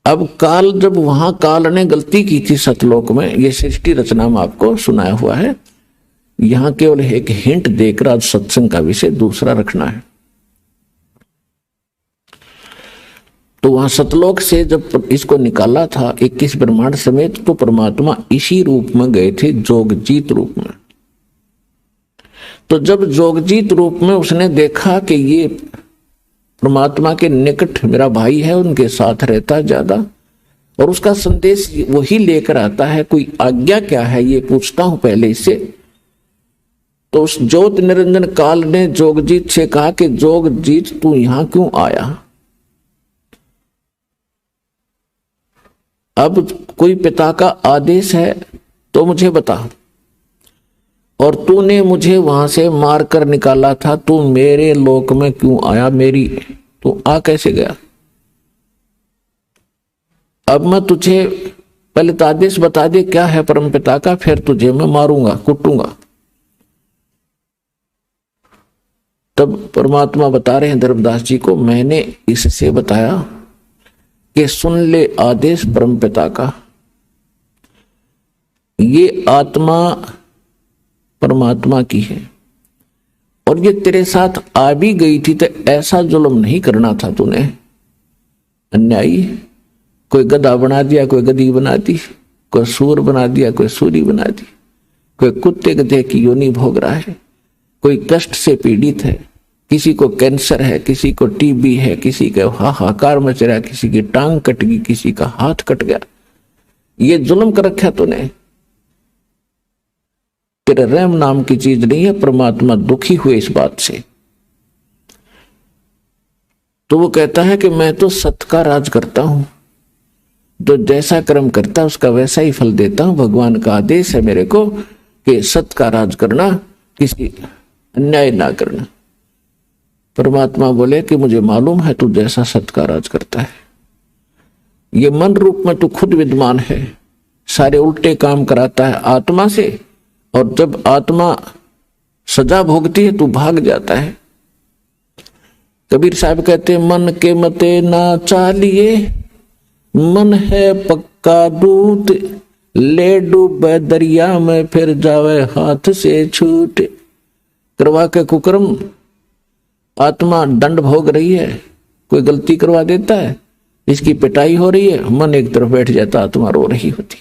A: अब काल, जब वहां काल ने गलती की थी सतलोक में, ये सृष्टि रचना में आपको सुनाया हुआ है, यहां केवल एक हिंट देकर आज सत्संग का विषय दूसरा रखना है। तो वहां सतलोक से जब इसको निकाला था 21 ब्रह्मांड समेत, तो परमात्मा इसी रूप में गए थे, जोगजीत रूप में। तो जब जोगजीत रूप में उसने देखा कि ये परमात्मा के निकट मेरा भाई है, उनके साथ रहता है ज्यादा, और उसका संदेश वही लेकर आता है, कोई आज्ञा क्या है ये पूछता हूं पहले इससे। तो उस ज्योत निरंजन काल ने जोगजीत से कहा कि जोगजीत तू यहां क्यों आया? अब कोई पिता का आदेश है तो मुझे बता, और तूने मुझे वहां से मार कर निकाला था, तू मेरे लोक में क्यों आया? मेरी तू आ कैसे गया? अब मैं तुझे पहले तो आदेश बता दे क्या है परम पिता का, फिर तुझे मैं मारूंगा, कुटूंगा। तब परमात्मा बता रहे हैं धर्मदास जी को, मैंने इससे बताया कि सुन ले आदेश परम पिता का। ये आत्मा परमात्मा की है, और ये तेरे साथ आ भी गई थी तो ऐसा जुल्म नहीं करना था तूने। अन्यायी, कोई गधा बना दिया, कोई गधी बना दी, कोई सूर बना दिया, कोई सूरी बना दी, कोई कुत्ते गधे की योनि भोग रहा है, कोई कष्ट से पीड़ित है, किसी को कैंसर है, किसी को टीबी है, किसी का हाहाकार मच रहा है, किसी की टांग कट गई, किसी का हाथ कट गया, ये जुल्म कर रखा तूने। तेरे रहम नाम की चीज नहीं है। परमात्मा दुखी हुए इस बात से। तो वो कहता है कि मैं तो सत्य का राज करता हूं, जो जैसा कर्म करता है उसका वैसा ही फल देता हूं। भगवान का आदेश है मेरे को कि सत्य का राज करना, किसी अन्याय ना करना। परमात्मा बोले कि मुझे मालूम है तू जैसा सत्य का राज करता है, ये मन रूप में तू खुद विद्वान है, सारे उल्टे काम कराता है आत्मा से, और जब आत्मा सजा भोगती है तू भाग जाता है। कबीर साहब कहते मन के मते ना चालिए, मन है पक्का दूत, ले डूबे दरिया में फिर जावे हाथ से छूट। करवा के कुकर्म आत्मा दंड भोग रही है, कोई गलती करवा देता है, इसकी पिटाई हो रही है, मन एक तरफ बैठ जाता, आत्मा रो रही होती,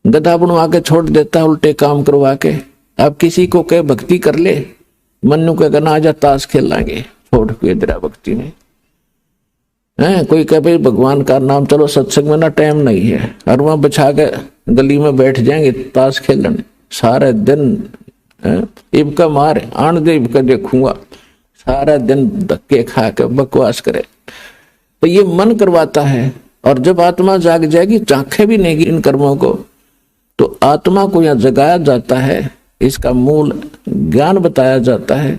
A: गधा बनवा के छोड़ देता है उल्टे काम करवा के। अब किसी को कहे भक्ति कर ले, मनु कहेगा ना आजा ताश खेल लाएंगे, छोड़ के तेरा भक्ति में है। कोई कहे भाई भगवान का नाम, चलो सत्संग में ना टाइम नहीं है, और वहां बिछा के गली में बैठ जाएंगे ताश खेलने सारे दिन। इबका मार आन दे, इबका देखूंगा, सारा दिन धक्के खा के बकवास करे। तो ये मन करवाता है, और जब आत्मा जाग जाएगी, चाखे भी नहीं इन कर्मों को, तो आत्मा को यहाँ जगाया जाता है, इसका मूल ज्ञान बताया जाता है,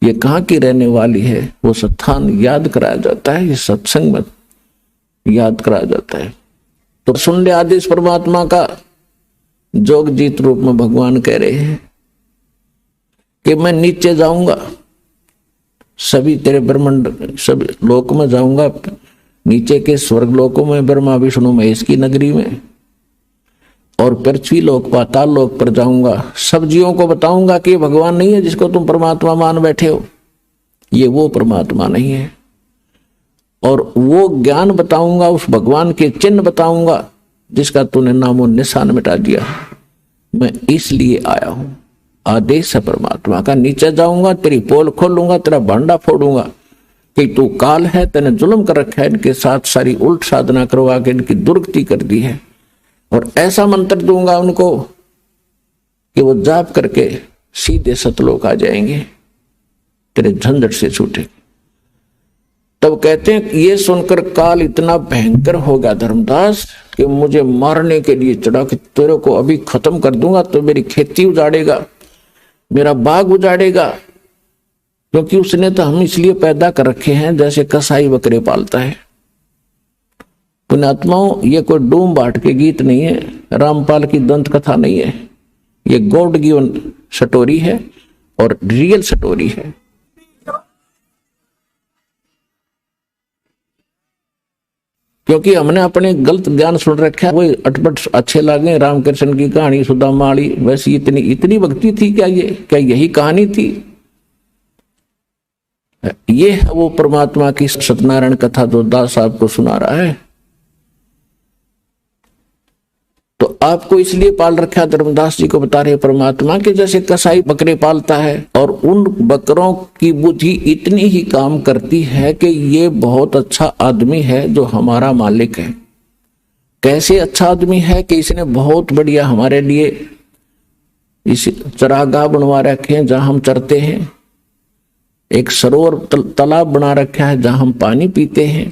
A: ये कहाँ की रहने वाली है वो स्थान याद कराया जाता है, ये सत्संग में याद कराया जाता है। तो सुन ले आदेश परमात्मा का। जोग जीत रूप में भगवान कह रहे हैं कि मैं नीचे जाऊंगा, सभी तेरे ब्रह्मांड सब लोक में जाऊंगा, नीचे के स्वर्ग लोकों में, ब्रह्मा विष्णु महेश की नगरी में, और पृथ्वी लोक पाताल लोक पर जाऊंगा। सब जीवों को बताऊंगा कि ये भगवान नहीं है जिसको तुम परमात्मा मान बैठे हो, ये वो परमात्मा नहीं है। और वो ज्ञान बताऊंगा, उस भगवान के चिन्ह बताऊंगा जिसका तूने नामो निशान मिटा दिया। मैं इसलिए आया हूं, आदेश है परमात्मा का। नीचे जाऊंगा, तेरी पोल खोलूंगा, तेरा भांडा फोड़ूंगा कि तू काल है, तेने जुल्म कर रखा है, इनके साथ सारी उल्ट साधना करवा के इनकी दुर्गति कर दी है, और ऐसा मंत्र दूंगा उनको कि वो जाप करके सीधे सतलोक आ जाएंगे, तेरे झंझट से छूटे। तब कहते हैं ये सुनकर काल इतना भयंकर हो गया धर्मदास कि मुझे मारने के लिए चढ़ा कि तेरे को अभी खत्म कर दूंगा, तो मेरी खेती उजाड़ेगा, मेरा बाग उजाड़ेगा। क्योंकि उसने तो हम इसलिए पैदा कर रखे हैं जैसे कसाई बकरे पालता है। पुण्यात्माओं, ये कोई डूम बाट के गीत नहीं है, रामपाल की दंत कथा नहीं है, ये गॉड गिवन स्टोरी है और रियल स्टोरी है। क्योंकि हमने अपने गलत ज्ञान सुन रखा है, वो अटपट अच्छे लगे। रामकृष्ण की कहानी, सुदामा वाली, वैसी इतनी भक्ति थी क्या? ये क्या यही कहानी थी? ये है वो परमात्मा की सत्यनारायण कथा जो दास साहब को सुना रहा है। तो आपको इसलिए पाल रखा है, धर्मदास जी को बता रहे परमात्मा के जैसे कसाई बकरे पालता है, और उन बकरों की बुद्धि इतनी ही काम करती है कि ये बहुत अच्छा आदमी है जो हमारा मालिक है। कैसे अच्छा आदमी है कि इसने बहुत बढ़िया हमारे लिए इस चरागाह बनवा रखे हैं जहां हम चरते हैं, एक सरोवर तालाब बना रखा है जहां हम पानी पीते हैं,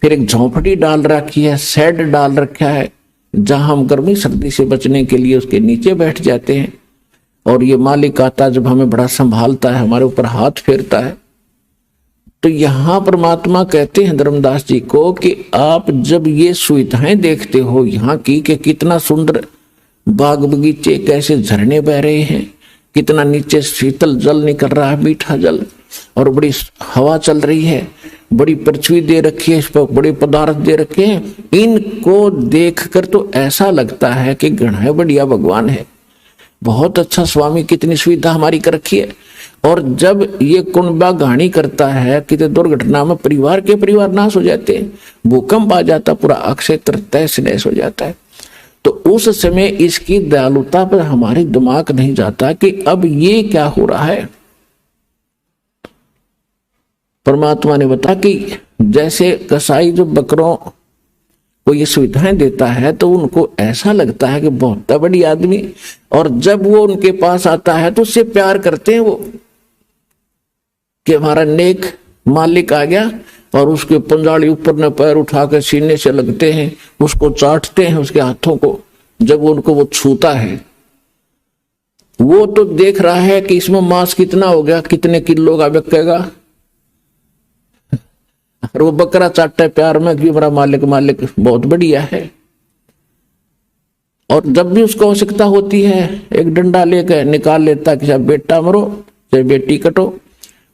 A: फिर एक झोंपड़ी डाल रखी है, शेड डाल रखा है जहां हम गर्मी सर्दी से बचने के लिए उसके नीचे बैठ जाते हैं। और ये मालिक आता जब हमें बड़ा संभालता है, हमारे ऊपर हाथ फेरता है। तो यहां परमात्मा कहते हैं धर्मदास जी को कि आप जब ये सुविधाएं देखते हो यहाँ की कि कितना सुंदर बाग बगीचे, कैसे झरने बह रहे हैं, कितना नीचे शीतल जल निकल रहा है, मीठा जल, और बड़ी हवा चल रही है, बड़ी पृथ्वी दे रखी है, इस पर बड़े पदार्थ दे रखे हैं, इनको देखकर तो ऐसा लगता है कि गणा बढ़िया भगवान है, बहुत अच्छा स्वामी, कितनी सुविधा हमारी कर रखी है। और जब ये कुंबा घाणी करता है, कितने दुर्घटना में परिवार के परिवार नाश हो जाते हैं, भूकंप आ जाता, पूरा क्षेत्र तहस नहस हो जाता है। तो उस समय इसकी दयालुता पर हमारे दिमाग नहीं जाता कि अब ये क्या हो रहा है। परमात्मा ने बताया कि जैसे कसाई जो बकरों को ये सुविधाएं देता है तो उनको ऐसा लगता है कि बहुत बड़ी आदमी, और जब वो उनके पास आता है तो उससे प्यार करते हैं वो कि हमारा नेक मालिक आ गया, और उसके पंजाड़ी ऊपर ने पैर उठा कर सीने से लगते हैं, उसको चाटते हैं उसके हाथों को। जब उनको वो छूता है वो तो देख रहा है कि इसमें मांस कितना हो गया, कितने किलो का बिकेगा, और वो बकरा चाटता है प्यार में कि मेरा मालिक मालिक बहुत बढ़िया है। और जब भी उसको आवश्यकता होती है एक डंडा लेकर निकाल लेता कि चाहे बेटा मरो चाहे बेटी कटो,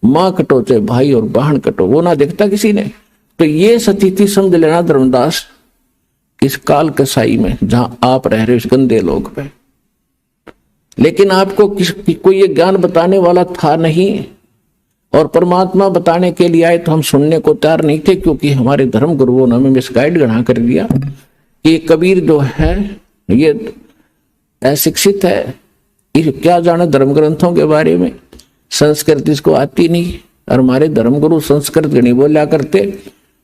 A: माँ कटो चाहे भाई और बहन कटो, वो ना देखता किसी ने। तो ये स्थिति समझ लेना धर्मदास इस काल कसाई में जहां आप रह रहे हो, इस गंदे लोग पे। लेकिन आपको कोई ये ज्ञान बताने वाला था नहीं, और परमात्मा बताने के लिए आए तो हम सुनने को तैयार नहीं थे, क्योंकि हमारे धर्म गुरुओं ने हमें मिसगाइड गढ़ा कर दिया कि कबीर जो है ये अशिक्षित है, ये क्या जाने धर्म ग्रंथों के बारे में, संस्कृत इसको आती नहीं। और हमारे धर्म गुरु संस्कृत नहीं बोला करते,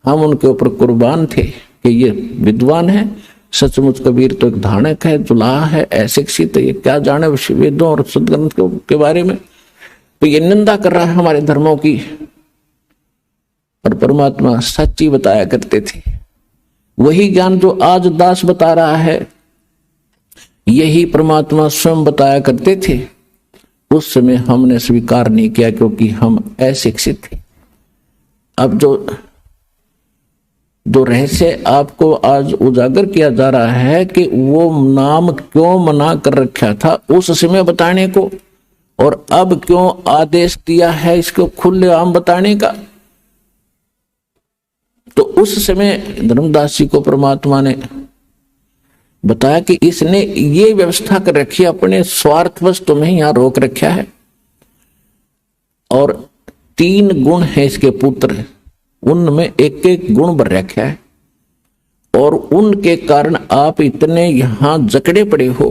A: हम उनके ऊपर कुर्बान थे कि ये विद्वान है, सचमुच कबीर तो एक धानक है, जुलाहा है, अशिक्षित है, ये क्या जाने वेदों और सदग्रंथ के बारे में। तो ये निंदा कर रहा है हमारे धर्मों की। और परमात्मा सच्ची बताया करते थे, वही ज्ञान जो आज दास बता रहा है यही परमात्मा स्वयं बताया करते थे। उस समय हमने स्वीकार नहीं किया क्योंकि हम अशिक्षित थे। अब जो रहस्य आपको आज उजागर किया जा रहा है कि वो नाम क्यों मना कर रखा था उस समय बताने को, और अब क्यों आदेश दिया है इसको खुलेआम बताने का। तो उस समय धर्मदास जी को परमात्मा ने बताया कि इसने ये व्यवस्था कर रखी है, अपने स्वार्थवश तुम्हें यहां रोक रखा है। और 3 गुण है इसके पुत्र, उनमें एक एक गुण भर रखा है, और उनके कारण आप इतने यहां जकड़े पड़े हो।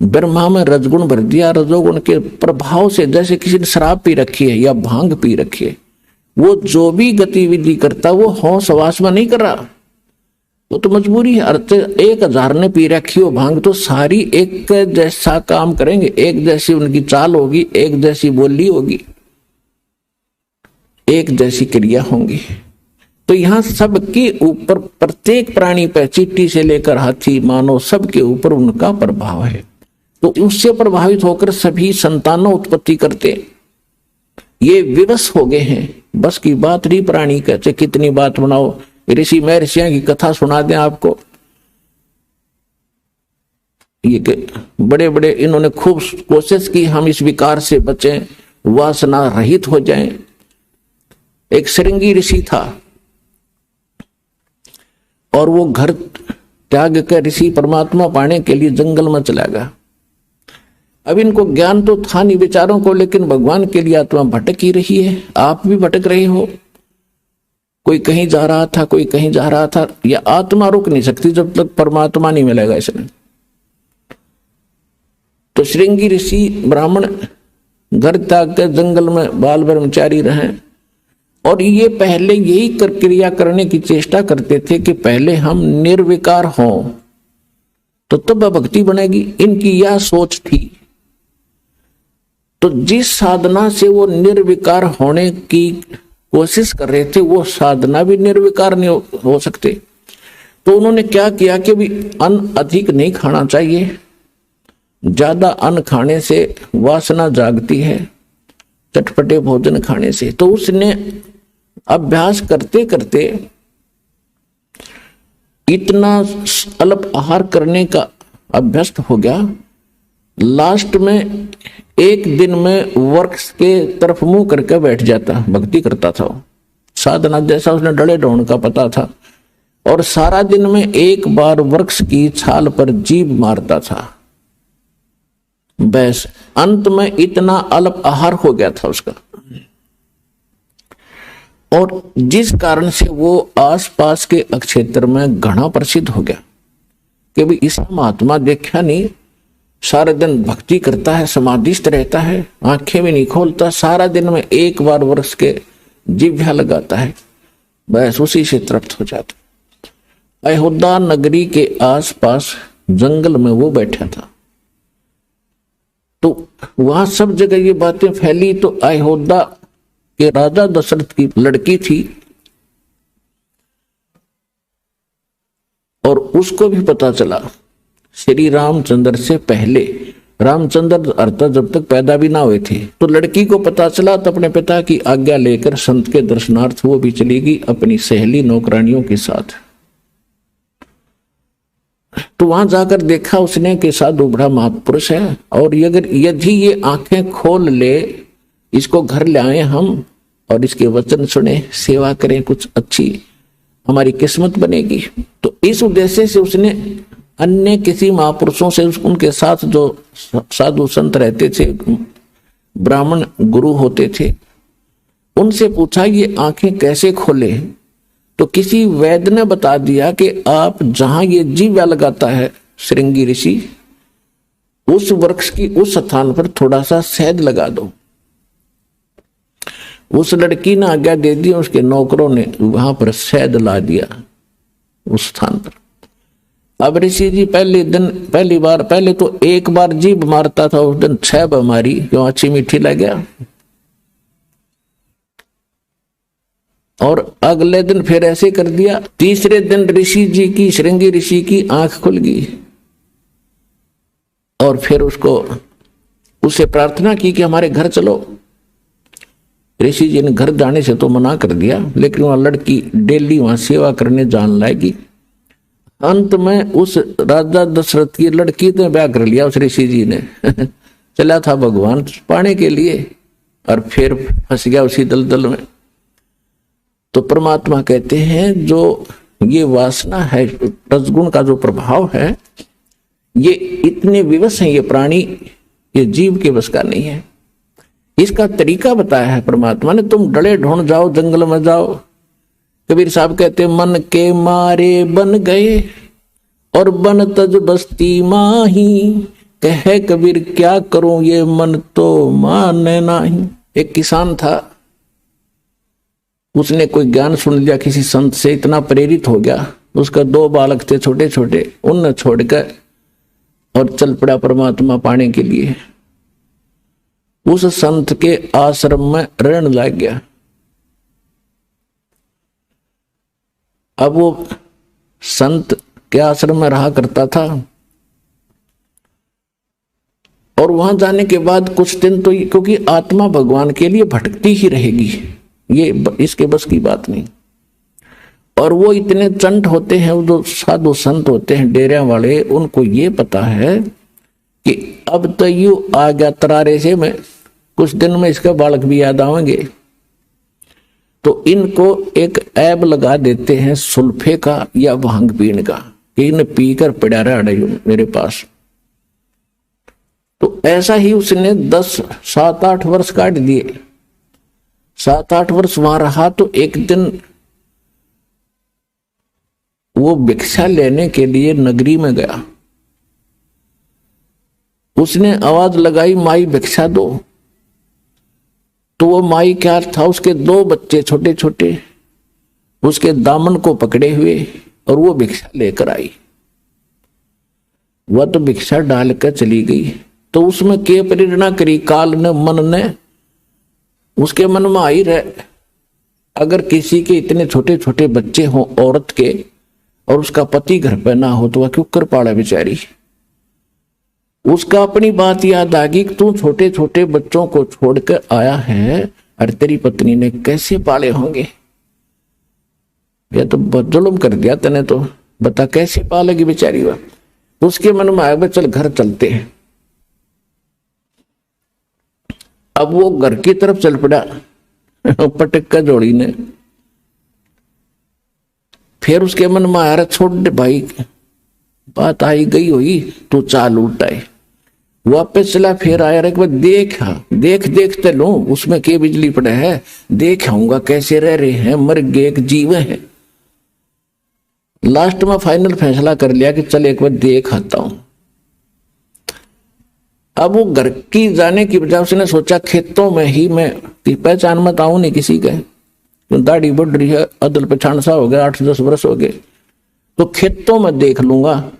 A: ब्रह्मा में रजगुण भर दिया, रजोगुण के प्रभाव से जैसे किसी ने शराब पी रखी है या भांग पी रखी है, वो जो भी गतिविधि करता वो होश हवास में नहीं कर रहा, वो तो मजबूरी है। अर्थ 1000 ने पी रखी हो भांग तो सारी एक जैसा काम करेंगे, एक जैसी उनकी चाल होगी, एक जैसी बोली होगी, एक जैसी क्रिया होंगी। तो यहां सबके ऊपर, प्रत्येक प्राणी पर, चींटी से लेकर हाथी मानव, सबके ऊपर उनका प्रभाव है। तो उससे प्रभावित होकर सभी संतानों उत्पत्ति करते, ये विवश हो गए हैं। बस की बात नहीं, प्राणी कहते कितनी बात बनाओ, ऋषि महर्षियों की कथा सुना दें आपको। ये बड़े बड़े इन्होंने खूब कोशिश की हम इस विकार से बचें, वासना रहित हो जाएं। एक श्रृंगी ऋषि था और वो घर त्याग कर ऋषि परमात्मा पाने के लिए जंगल में चला गया। अब इनको ज्ञान तो था नहीं बेचारों को, लेकिन भगवान के लिए आत्मा भटक ही रही है। आप भी भटक रहे हो, कोई कहीं जा रहा था, कोई कहीं जा रहा था। यह आत्मा रुक नहीं सकती जब तक परमात्मा नहीं मिलेगा इसने। तो श्रृंगी ऋषि ब्राह्मण घर त्याग कर जंगल में बाल ब्रह्मचारी रहे, और ये पहले यही क्रिया करने की चेष्टा करते थे कि पहले हम निर्विकार हों तो तब भक्ति बनेगी। इनकी यह सोच थी। तो जिस साधना से वो निर्विकार होने की कोशिश कर रहे थे वो साधना भी निर्विकार नहीं हो सकते। तो उन्होंने क्या किया कि भी अन्न अधिक नहीं खाना चाहिए, ज्यादा अन्न खाने से वासना जागती है, चटपटे भोजन खाने से। तो उसने अभ्यास करते करते इतना अल्प आहार करने का अभ्यस्त हो गया, लास्ट में एक दिन में वृक्ष के तरफ मुंह करके बैठ जाता, भक्ति करता था। साधना जैसा उसने डले ढोण का पता था, और सारा दिन में एक बार वृक्ष की छाल पर जीभ मारता था। बस अंत में इतना अल्प आहार हो गया था उसका, और जिस कारण से वो आसपास के क्षेत्र में घना प्रसिद्ध हो गया कि भाई इस महात्मा देखा नहीं, सारा दिन भक्ति करता है, समाधिस्थ रहता है, आंखें भी नहीं खोलता, सारा दिन में एक बार वर्ष के जिह्वा लगाता है, बस उसी से तृप्त हो जाता। अयोध्या नगरी के आसपास जंगल में वो बैठा था, तो वहां सब जगह ये बातें फैली। तो अयोध्या के राजा दशरथ की लड़की थी और उसको भी पता चला श्री रामचंद्र से पहले, रामचंद्र अर्थात जब तक पैदा भी ना हुए थे, तो लड़की को पता चला, तो अपने पिता की आज्ञा लेकर संत के दर्शनार्थ वो भी चली गई अपनी सहेली नौकरानियों के साथ। तो वहां जाकर देखा उसने कि साधु बड़ा महापुरुष है, और यदि ये आंखें खोल ले, इसको घर ले आए हम और इसके वचन सुने, सेवा करें, कुछ अच्छी हमारी किस्मत बनेगी। तो इस उद्देश्य से उसने अन्य किसी महापुरुषों से, उनके साथ जो साधु संत रहते थे, ब्राह्मण गुरु होते थे, उनसे पूछा ये आंखें कैसे खोले। तो किसी वैद्य ने बता दिया कि आप जहां ये जीवा लगाता है श्रृंगी ऋषि, उस वृक्ष की उस स्थान पर थोड़ा सा शहद लगा दो। उस लड़की ने आज्ञा दे दी, उसके नौकरों ने वहां पर शहद ला दिया उस स्थान पर। अब ऋषि जी पहले तो एक बार जीभ मारता था, उस दिन 6 बार मारी, क्यों अच्छी मीठी लग गया। और अगले दिन फिर ऐसे कर दिया। तीसरे दिन ऋषि जी की, श्रृंगी ऋषि की आंख खुल गई और फिर उससे प्रार्थना की कि हमारे घर चलो। ऋषि जी ने घर जाने से तो मना कर दिया, लेकिन वहां लड़की डेली वहां सेवा करने जान लाएगी। अंत में उस राजा दशरथ की लड़की ने ब्याह कर लिया उस ऋषि जी ने। चला था भगवान पाने के लिए और फिर फंस गया उसी दलदल में। तो परमात्मा कहते हैं जो ये वासना है, रजगुण का जो प्रभाव है, ये इतने विवश है, ये प्राणी, ये जीव के बस का नहीं है। इसका तरीका बताया है परमात्मा ने। तुम डले ढूंढ जाओ, जंगल में जाओ। कबीर साहब कहते मन के मारे बन गए और बन तज बस्ती माही, कहे कबीर क्या करूं ये मन तो माने नाही। एक किसान था, उसने कोई ज्ञान सुन लिया किसी संत से, इतना प्रेरित हो गया, उसका 2 बालक थे छोटे छोटे, उन छोड़कर और चल पड़ा परमात्मा पाने के लिए। उस संत के आश्रम में रहने लग गया। अब वो संत के आश्रम में रहा करता था और वहां जाने के बाद कुछ दिन तो, क्योंकि आत्मा भगवान के लिए भटकती ही रहेगी, ये इसके बस की बात नहीं। और वो इतने चंट होते हैं, वो जो साधु संत होते हैं डेरे वाले, उनको ये पता है कि अब तो यू आ गया तरारे से, मैं कुछ दिन में इसका बालक भी याद आएंगे। तो इनको एक ऐब लगा देते हैं सुल्फे का या भांग पीने का, कि इन्हें पीकर पड़ा रहा मेरे पास। तो ऐसा ही उसने 7-8 वर्ष काट दिए। 7-8 वर्ष वहां रहा। तो एक दिन वो भिक्षा लेने के लिए नगरी में गया। उसने आवाज लगाई, माई भिक्षा दो। तो वो माई क्या था, उसके 2 बच्चे छोटे छोटे उसके दामन को पकड़े हुए, और वो भिक्षा लेकर आई। वह तो भिक्षा डालकर चली गई। तो उसमें क्या प्रेरणा करी काल ने, मन ने, उसके मन में आई रहे, अगर किसी के इतने छोटे छोटे बच्चे हों औरत के, और उसका पति घर पे ना हो, तो वह क्यों कर पाड़ा बेचारी। उसका अपनी बात याद आ गई कि तू छोटे छोटे बच्चों को छोड़कर आया है, और तेरी पत्नी ने कैसे पाले होंगे। यह तो जुल्म कर दिया तने, तो बता कैसे पालेगी बेचारी वह। उसके मन में आया, चल घर चलते हैं। अब वो घर की तरफ चल पड़ा पटक का जोड़ी ने। फिर उसके मन में आया, छोड़ दे भाई, बात आई गई हुई, तू चाल उल्टाए। वापस चला, फिर आया, एक बार देख लो उसमें के बिजली पड़े है, देख आऊंगा कैसे रह रहे हैं, मर गए एक जीव है। लास्ट में फाइनल फैसला कर लिया कि चल एक बार देख आता हूं। अब वो घर की जाने की बजाय उसने सोचा खेतों में ही मैं पहचान मत आऊं नहीं किसी के, दाढ़ी बढ़ रही है, अदल पछाण सा हो गया, 8-10 वर्ष हो गए, तो खेतों में देख लूंगा,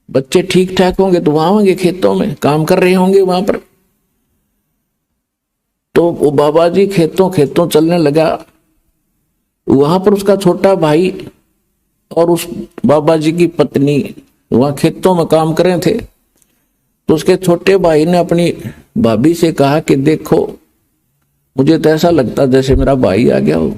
A: बच्चे ठीक ठाक होंगे तो वहां होंगे, खेतों में काम कर रहे होंगे वहां पर। तो वो बाबा जी खेतों चलने लगा। वहां पर उसका छोटा भाई और उस बाबा जी की पत्नी वहां खेतों में काम कर रहे थे। तो उसके छोटे भाई ने अपनी भाभी से कहा कि देखो मुझे तो ऐसा लगता जैसे मेरा भाई आ गया हो।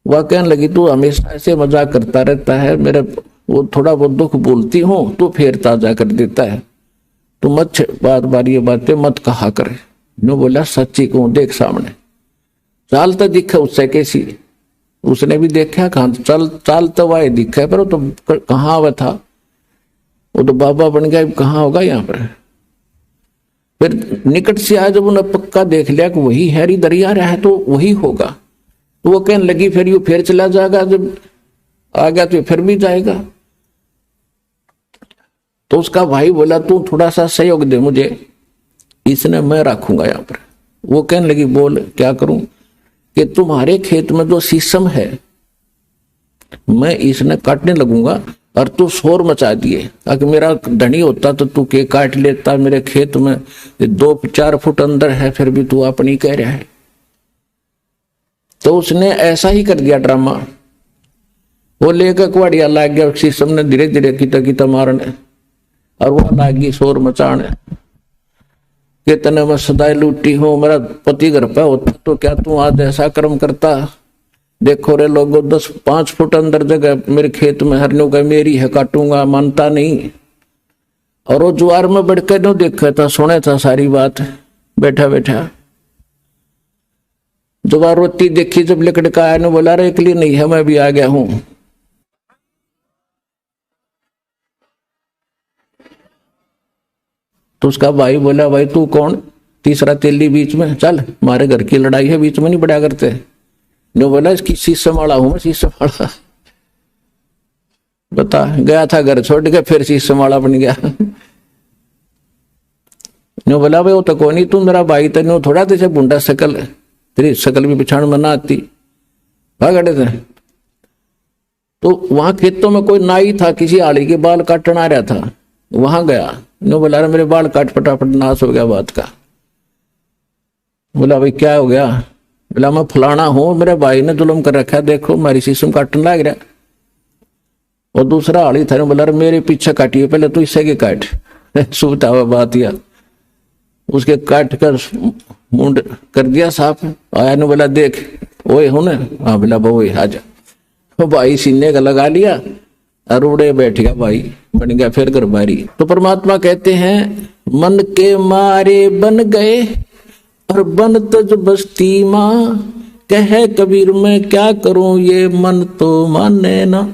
A: वह कहने लगी तू हमेशा ऐसे मजाक करता रहता है, मेरे वो थोड़ा बहुत दुख बोलती हूं तो फिर ताजा कर देता है, तू मत बार बार ये बातें मत कहा करे। नो बोला सच्ची कहूं देख सामने चाल तो दिखे उससे कैसी, उसने भी देखा कहा चाल तो वाए दिखा, पर वो तो कहाँ हुआ था, वो तो बाबा बन गया, कहाँ होगा यहाँ पर। फिर निकट से आया जब उन्हें पक्का देख लिया कि वही हैरी दरिया रहा है तो वही होगा, तो वो कहने लगी फिर यू फिर चला जाएगा, जब आ गया तो फिर भी जाएगा। तो उसका भाई बोला तू थोड़ा सा सहयोग दे मुझे, इसने मैं रखूंगा यहाँ पर। वो कहने लगी बोल क्या करूं, कि तुम्हारे खेत में जो शीशम है मैं इसने काटने लगूंगा और तू शोर मचा दिए, अगर मेरा धनी होता तो तू के काट लेता, मेरे खेत में 2-4 फुट अंदर है फिर भी तू अपनी कह रहा है। तो उसने ऐसा ही कर दिया ड्रामा। वो लेकर कुआड़िया लाग गया, शीशम ने धीरे धीरे किता मारने और वो लागी शोर मचाने कि तने मैं सदाई लूटी हूं, मेरा पति घर पे होता तो क्या तू आज ऐसा कर्म करता। देखो रे लोगों 10-5 फुट अंदर जगह मेरे खेत में हरनों का मेरी है, काटूंगा, मानता नहीं। और वो जुआर में बढ़ के नहीं देखा था, सुने था सारी बात बैठा बैठा। जुआर रोती देखी जब लकड़ आया ने बोला रे एकली नहीं है, मैं भी आ गया हूं। तो उसका भाई बोला भाई तू कौन, तीसरा तेली बीच में, चल हमारे घर की लड़ाई है बीच में नहीं बढ़ा करते। ने बोला इसकी शीशम वाला हूं मैं, शीशम वाला। बता गया था घर छोड़ के फिर शीशम वाला बन गया। ने बोला भाई वो तो कोई नहीं, तू मेरा भाई तेन थोड़ा तेरे बुंडा शकल, तेरी शकल भी पिछाड़ में ना आती, भागड़े थे। तो वहां खेतों में कोई नाई था, किसी आड़ी के बाल काटना आ रहा था, वहां गया। नो बोला रहा मेरे बाल काट, फटाफट नाश हो गया बात का। बोला भाई क्या हो गया, बोला मैं फलाना हूं, मेरे भाई ने जुल्म कर रखा, देखो मेरी शीशम काटने लग रहा। और दूसरा आड़ी था, बोला मेरे पीछे काटिए, पहले तो इससे के काट। सुबह हुआ बात या उसके काट कर मुंड कर दिया साफ। आया ने बोला देख ओए हो ना, हाँ बोला वो आजा। भाई सीने का लगा लिया और उड़े बैठ गया, भाई बन गया फिर घर बारी। तो परमात्मा कहते हैं मन के मारे बन गए और बन तज बस्ती मां, कहे कबीर मैं क्या करूं ये मन तो माने ना।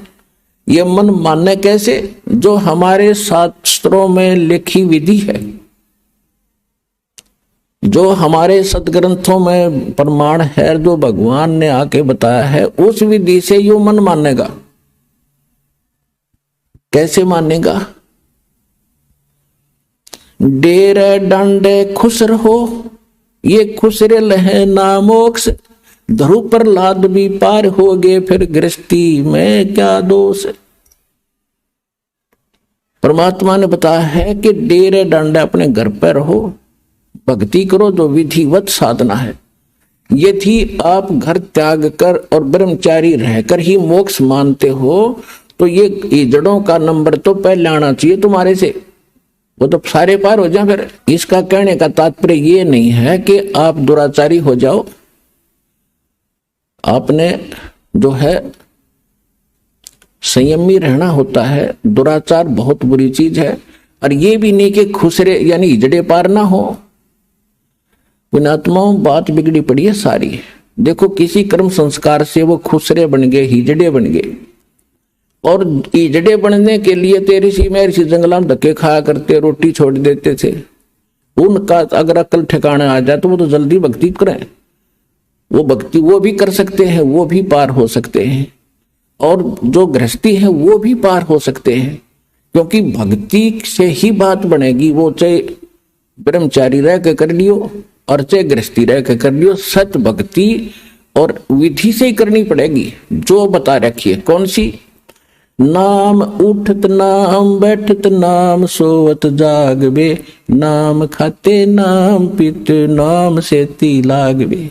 A: ये मन माने कैसे, जो हमारे शास्त्रों में लिखी विधि है, जो हमारे सदग्रंथों में प्रमाण है, जो भगवान ने आके बताया है, उस विधि से यो मन मानेगा। कैसे मानेगा, डेरे डांडे खुश रहो ये खुश रहे नामोक्ष, ध्रुव प्रहलाद भी पार हो गए फिर गृहस्थी में क्या दोष। परमात्मा ने बताया है कि डेरे डांडे अपने घर पर रहो, भक्ति करो जो विधिवत साधना है। यदि आप घर त्याग कर और ब्रह्मचारी रहकर ही मोक्ष मानते हो तो ये जड़ों का नंबर तो पहले आना चाहिए तुम्हारे से, वो तो सारे पार हो जाए। फिर इसका कहने का तात्पर्य ये नहीं है कि आप दुराचारी हो जाओ। आपने जो है संयमी रहना होता है, दुराचार बहुत बुरी चीज है। और ये भी नहीं कि खुसरे यानी हिजड़े पार ना हो। पुण्यात्माओं बात बिगड़ी पड़ी है सारी। देखो किसी कर्म संस्कार से वो खुसरे बन गए, हिजड़े बन गए, और हिजड़े बनने के लिए तेरे सी मेरे सी जंगला में धक्के खाया करते, रोटी छोड़ देते थे। उनका अगर अकल ठिकाने आ जाए तो वो तो जल्दी भक्ति करें, वो भक्ति वो भी कर सकते हैं, वो भी पार हो सकते हैं। और जो गृहस्थी है वो भी पार हो सकते हैं, क्योंकि भक्ति से ही बात बनेगी। वो चाहे ब्रह्मचारी रह के कर लियो और चाहे गृहस्थी रह के कर लियो, सत भक्ति और विधि से ही करनी पड़ेगी जो बता रखी है। कौन सी? नाम उठत नाम बैठत नाम सोवत जागबे, नाम खाते नाम पीते नाम सेती लागबे।